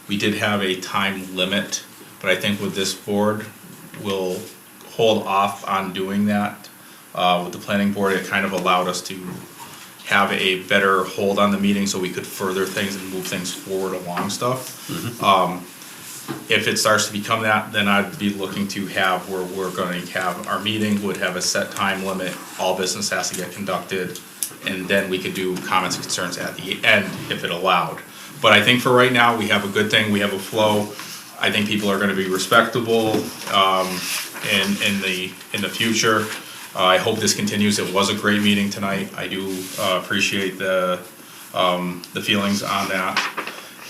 H: We did have a time limit, but I think with this board, we'll hold off on doing that. With the planning board, it kind of allowed us to have a better hold on the meeting so we could further things and move things forward along stuff. If it starts to become that, then I'd be looking to have where we're going to have our meeting, would have a set time limit, all business has to get conducted, and then we could do comments and concerns at the end if it allowed. But I think for right now, we have a good thing, we have a flow. I think people are gonna be respectable in the future. I hope this continues. It was a great meeting tonight. I do appreciate the feelings on that.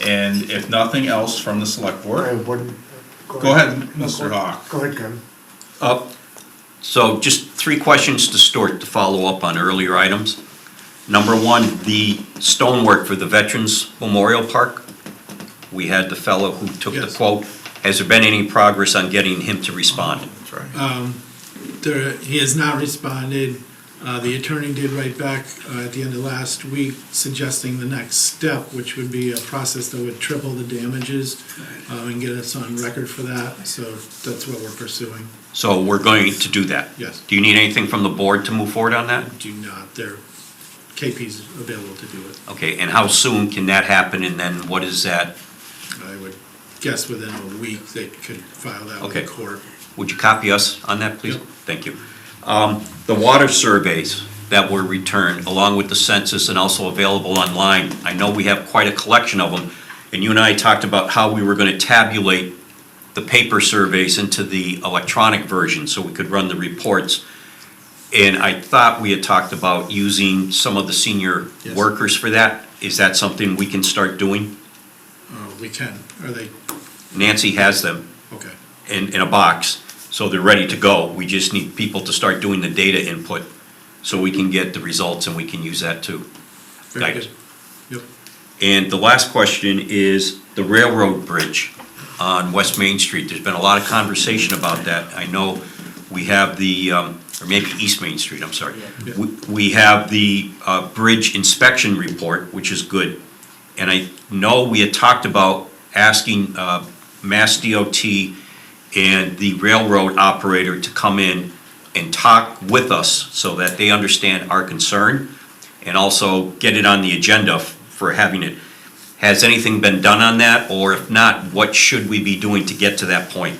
H: And if nothing else from the select board. Go ahead, Mr. Hawk.
D: Go ahead, Ken.
A: So just 3 questions to Stuart to follow up on earlier items. Number 1, the stonework for the Veterans Memorial Park. We had the fellow who took the quote. Has there been any progress on getting him to respond?
E: He has not responded. The attorney did write back at the end of last week suggesting the next step, which would be a process that would triple the damages and get us on record for that. So that's what we're pursuing.
A: So we're going to do that?
E: Yes.
A: Do you need anything from the board to move forward on that?
E: Do not. KP's available to do it.
A: Okay, and how soon can that happen, and then what is that?
E: I would guess within a week they could file that with
A: Okay.
E: the court.
A: Would you copy us on that, please?
E: Yep.
A: Thank you. The water surveys that were returned, along with the census and also available online, I know we have quite a collection of them, and you and I talked about how we were going to tabulate the paper surveys into the electronic version so we could run the reports. And I thought we had talked about using some of the senior
E: Yes.
A: workers for that. Is that something we can start doing?
E: We can. Are they?
A: Nancy has them
E: Okay.
A: in a box, so they're ready to go. We just need people to start doing the data input so we can get the results and we can use that too.
E: Very
A: Thanks.
E: good. Yep.
A: And the last question is the railroad bridge on West Main Street. There's been a lot of conversation about that. I know we have the, or maybe East Main Street, I'm sorry.
E: Yeah.
A: We have the bridge inspection report, which is good. And I know we had talked about asking Mass DOT and the railroad operator to come in and talk with us so that they understand our concern and also get it on the agenda for having it. Has anything been done on that, or if not, what should we be doing to get to that point?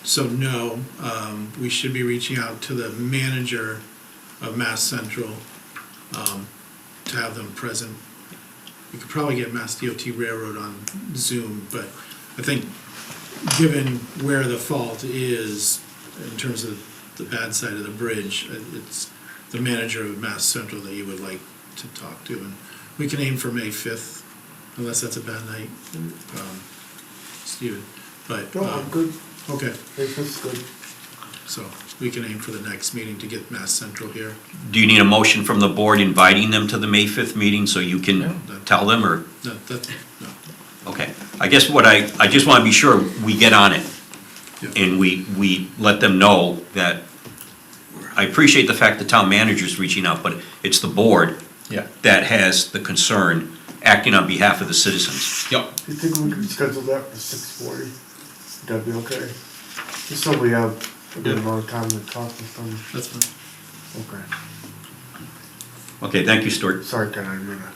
E: So no, we should be reaching out to the manager of Mass Central to have them present. We could probably get Mass DOT Railroad on Zoom, but I think given where the fault is in terms of the bad side of the bridge, it's the manager of Mass Central that you would like to talk to. And we can aim for May 5th, unless that's a bad night, Stephen. But,
D: No, I'm good.
E: okay,
D: If it's good.
E: so we can aim for the next meeting to get Mass Central here.
A: Do you need a motion from the board inviting them to the May 5th meeting so you can tell them, or?
E: No, no.
A: Okay, I guess I just want to be sure we get on it.
E: Yeah.
A: And we let them know that, I appreciate the fact the town manager's reaching out, but it's the board
H: Yeah.
A: that has the concern, acting on behalf of the citizens.
H: Yep.
D: Do you think we could schedule that for 6:40? That'd be okay? Just so we have a good amount of time to talk with them.
E: That's fine.
D: Okay.
A: Okay, thank you, Stuart.
D: Sorry, Ken, I didn't mean that.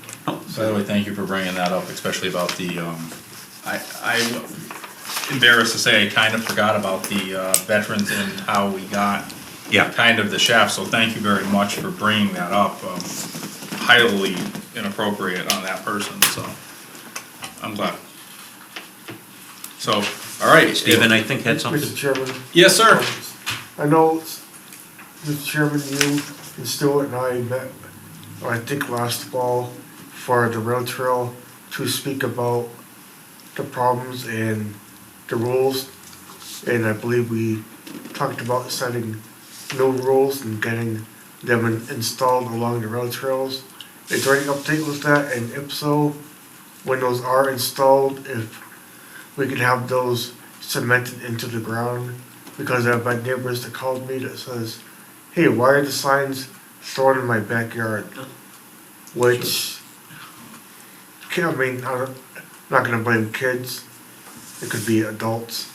H: By the way, thank you for bringing that up, especially about the, I'm embarrassed to say I kind of forgot about the veterans and how we got kind of the shaft, so thank you very much for bringing that up. Highly inappropriate on that person, so I'm glad. So, all right.
A: Stephen, I think had something.
D: Mr. Chairman?
H: Yes, sir.
D: I know, Mr. Chairman, you and Stuart and I met, I think last fall, for the rail trail to speak about the problems and the rules. And I believe we talked about setting new rules and getting them installed along the rail trails. Is there any update with that? And if so, when those are installed, if we could have those cemented into the ground? Because I've had neighbors that called me that says, hey, why are the signs thrown in my backyard? Which, I mean, I'm not gonna blame kids, it could be adults.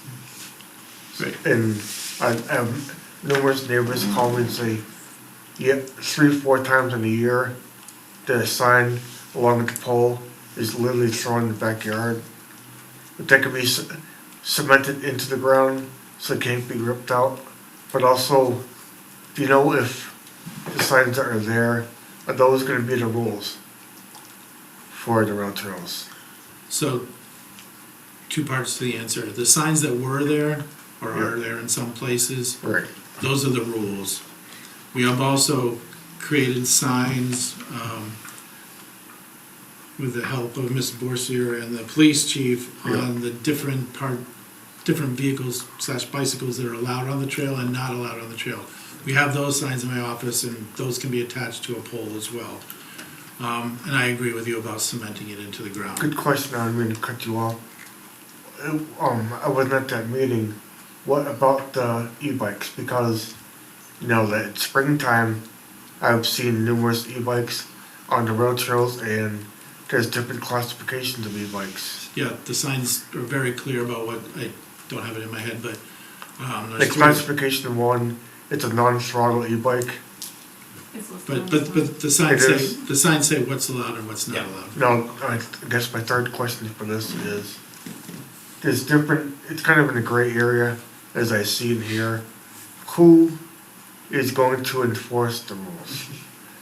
D: And I have numerous neighbors call me and say, yeah, 3-4 times in a year, the sign along the pole is literally thrown in the backyard. But that could be cemented into the ground so it can't be ripped out. But also, do you know if the signs that are there, are those gonna be the rules for the rail trails?
E: So, two parts to the answer. The signs that were there, or are there in some places,
D: Right.
E: those are the rules. We have also created signs, with the help of Ms. Borsier and the police chief on the different vehicles / bicycles that are allowed on the trail and not allowed on the trail. We have those signs in my office, and those can be attached to a pole as well. And I agree with you about cementing it into the ground.
D: Good question, I didn't mean to cut you off. I wasn't at that meeting. What about the e-bikes? Because know that it's springtime. I've seen numerous e-bikes on the road trails, and there's different classifications of e-bikes.
E: Yeah, the signs are very clear about what, I don't have it in my head, but,
D: Like
E: there's three.
D: classification 1, it's a non-throttle e-bike.
P: It's listed on
E: But
P: this
E: the signs
D: It
E: say,
D: is.
E: the signs say what's allowed and what's not allowed.
D: No, I guess my third question for this is, there's different, it's kind of in a gray area, as I see in here. Who is going to enforce the rules?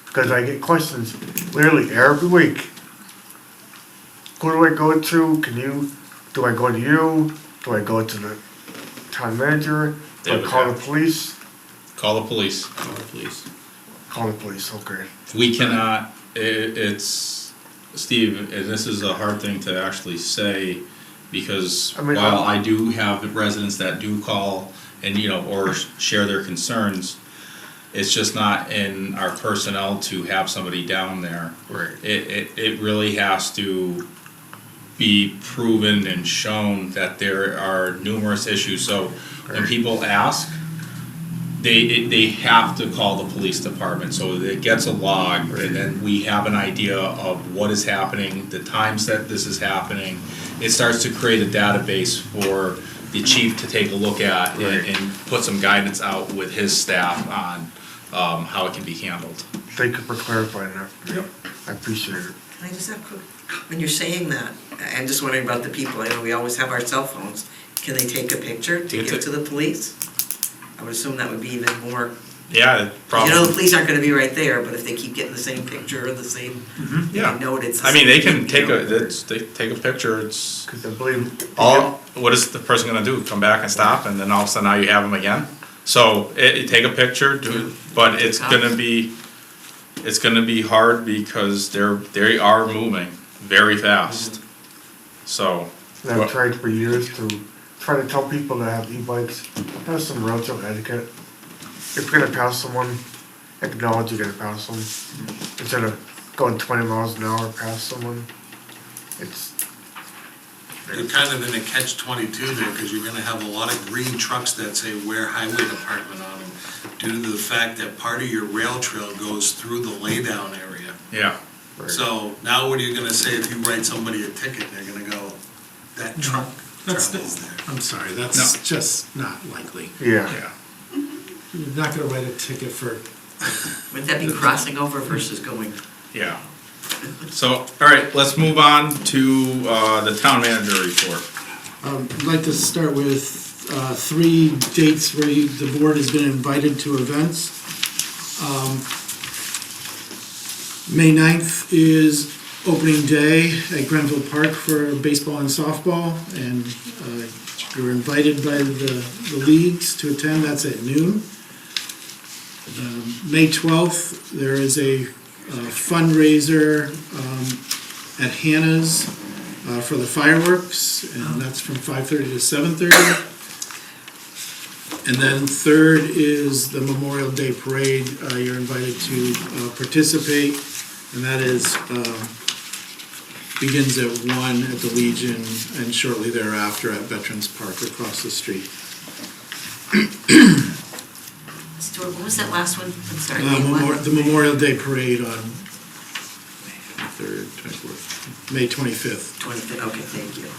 D: Because I get questions literally every week. Who do I go to? Do I go to you? Do I go to the town manager?
H: They
D: Do I
H: would
D: call the
H: have-
D: police?
H: Call the police.
E: Call the police.
D: Call the police, okay.
H: We cannot, it's, Steve, and this is a hard thing to actually say, because
D: I mean,
H: while I do have residents that do call and, or share their concerns, it's just not in our personnel to have somebody down there.
D: Right.
H: It really has to be proven and shown that there are numerous issues. So when people ask, they have to call the police department, so it gets a log, and then we have an idea of what is happening, the times that this is happening. It starts to create a database for the chief to take a look at and put some guidance out with his staff on how it can be handled.
D: Thank you for clarifying that for me. I appreciate it.
G: Can I just have, when you're saying that, I'm just wondering about the people, I know we always have our cell phones. Can they take a picture to give to the police? I would assume that would be even more,
H: Yeah, probably.
G: the police aren't gonna be right there, but if they keep getting the same picture or the same,
H: Yeah.
G: note it's the
H: I mean, they
G: same
H: can
G: thing,
H: they take a picture, it's,
D: Because I believe.
H: what is the person gonna do? Come back and stop, and then all of a sudden now you have them again? So, take a picture, do it, but it's gonna be hard because they are moving very fast. So,
D: And I've tried for years to try to tell people that have e-bikes, have some road trail etiquette. If you're gonna pass someone, acknowledge you're gonna pass them. Instead of going 20 miles an hour past someone.
C: You're kind of in a catch-22 there, because you're gonna have a lot of green trucks that say Ware Highway Department on them, due to the fact that part of your rail trail goes through the laydown area.
H: yeah.
C: So now what are you gonna say if you write somebody a ticket, they're gonna go, that truck
E: That's,
C: travels there?
E: I'm sorry, that's just not likely.
D: Yeah.
E: You're not gonna write a ticket for,
G: would that be crossing over versus going?
H: Yeah. So, all right, let's move on to the town manager report.
E: I'd like to start with 3 dates where the board has been invited to events. May 9th is opening day at Grenville Park for baseball and softball, and you're invited by the leagues to attend. That's at noon. May 12th, there is a fundraiser at Hannah's for the fireworks, and that's from 5:30 to 7:30. And then 3rd is the Memorial Day Parade. You're invited to participate, and that is, begins at 1 at the Legion and shortly thereafter at Veterans Park across the street.
G: Stuart, what was that last one? I'm sorry.
E: The Memorial Day Parade on 3rd, 24th, May 25th.
G: 25th, okay, thank you.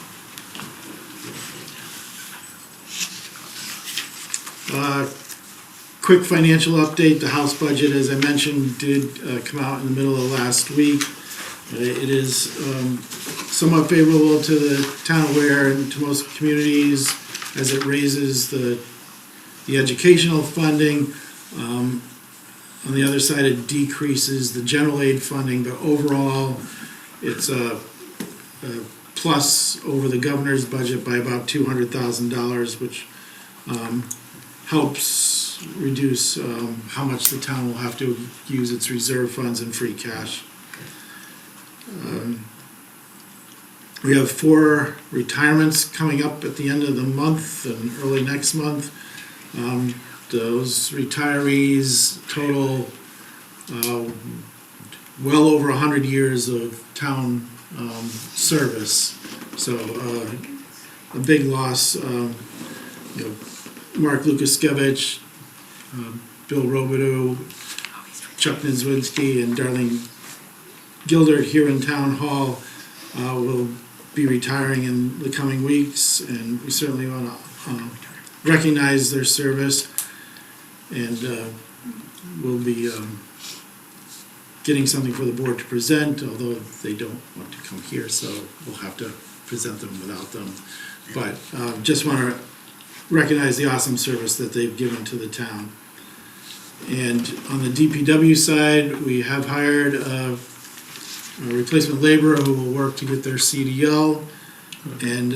E: Quick financial update, the House budget, as I mentioned, did come out in the middle of last week. It is somewhat favorable to the town of Ware and to most communities as it raises the educational funding. On the other side, it decreases the general aid funding, but overall, it's a plus over the governor's budget by about $200,000, which helps reduce how much the town will have to use its reserve funds and free cash. We have 4 retirements coming up at the end of the month and early next month. Those retirees total well over 100 years of town service. So a big loss. Mark Lukaskevich Bill Robidoux, Chuck Nizwinski, and Darlene Gildert here in Town Hall will be retiring in the coming weeks, and we certainly want to recognize their service, and we'll be getting something for the board to present, although they don't want to come here, so we'll have to present them without them. But just want to recognize the awesome service that they've given to the town. And on the DPW side, we have hired a replacement laborer who will work to get their CDL, and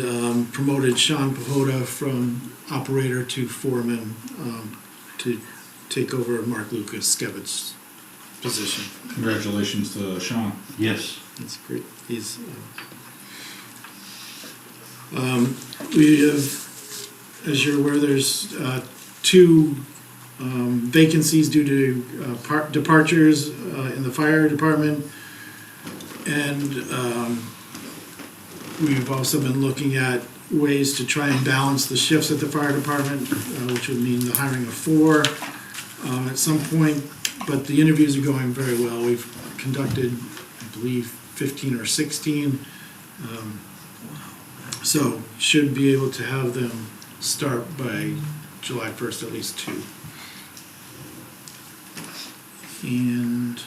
E: promoted Sean Pahoda from operator to foreman to take over Mark Lucas-Skevitz's position.
B: Congratulations to Sean.
A: Yes.
E: That's great. He's, we have, as you're aware, there's 2 vacancies due to departures in the fire department. And we've also been looking at ways to try and balance the shifts at the fire department, which would mean the hiring of 4 at some point. But the interviews are going very well. We've conducted, I believe, 15 or 16. So should be able to have them start by July 1st, at least 2. And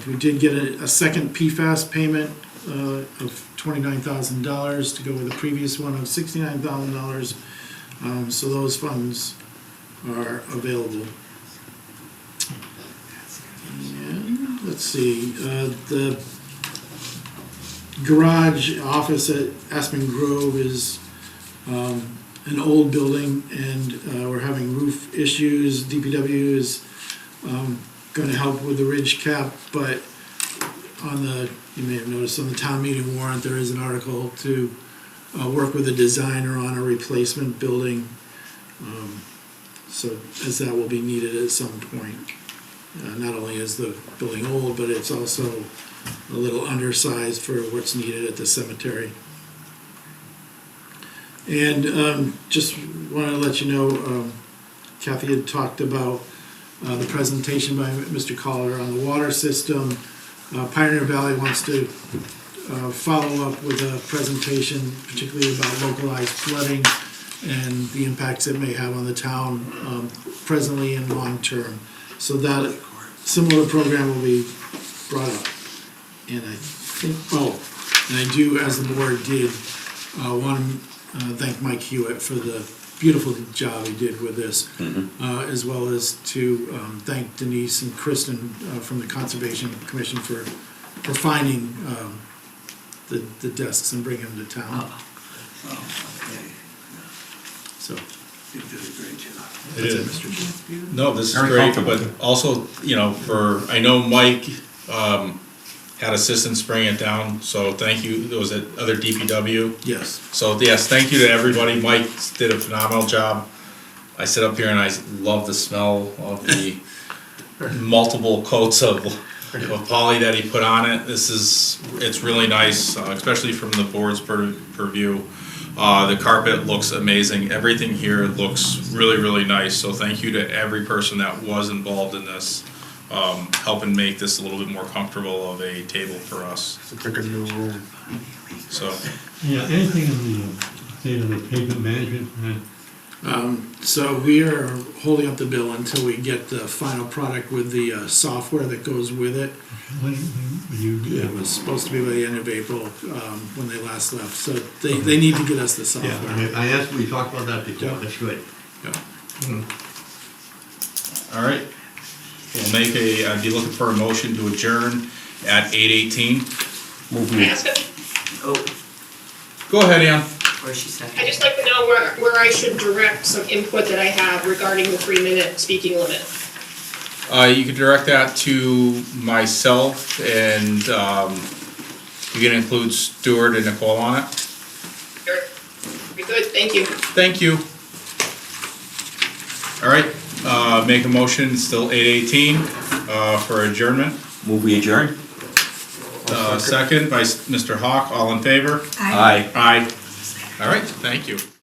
E: we did get a second PFAS payment of $29,000 to go with the previous one of $69,000. So those funds are available. And let's see, the garage office at Aspen Grove is an old building, and we're having roof issues. DPW is going to help with the ridge cap, but you may have noticed on the town meeting warrant, there is an article to work with a designer on a replacement building. So as that will be needed at some point. Not only is the building old, but it's also a little undersized for what's needed at the cemetery. And just want to let you know, Kathy had talked about the presentation by Mr. Collier on the water system. Pioneer Valley wants to follow up with a presentation, particularly about localized flooding and the impacts it may have on the town presently and long term. So that similar program will be brought up. And I think, and I do, as the board did, want to thank Mike Hewitt for the beautiful job he did with this, as well as to thank Denise and Kristen from the Conservation Commission for finding the desks and bringing them to town. So.
K: You did a great job.
H: It is.
E: Mr. Chairman.
H: No, this is
A: Very
H: great,
A: comfortable.
H: but also, I know Mike had assistants bring it down, so thank you. Was it other DPW?
E: Yes.
H: So yes, thank you to everybody. Mike did a phenomenal job. I sit up here and I love the smell of the multiple coats of poly that he put on it. It's really nice, especially from the board's purview. The carpet looks amazing. Everything here looks really, really nice. So thank you to every person that was involved in this, helping make this a little bit more comfortable of a table for us.
D: It's like a new room.
H: So.
L: Yeah, anything in the state of the pavement management plan?
E: So we are holding up the bill until we get the final product with the software that goes with it. It was supposed to be by the end of April when they last left, so they need to get us the software.
L: Yeah, I asked, we talked about that before,
E: Yeah.
L: that's good.
H: All right. We'll make I'd be looking for a motion to adjourn at 8:18.
N: Can I ask it?
H: Go ahead, Ann.
G: Or she said.
N: I'd just like to know where I should direct some input that I have regarding the 3-minute speaking limit.
H: You can direct that to myself, and you can include Stuart and Nicole on it.
N: Sure. Be good, thank you.
H: Thank you. All right, make a motion, still 8:18, for adjournment.
A: Move we adjourn?
H: Second by Mr. Hawk, all in favor?
O: Aye.
H: Aye. All right, thank you.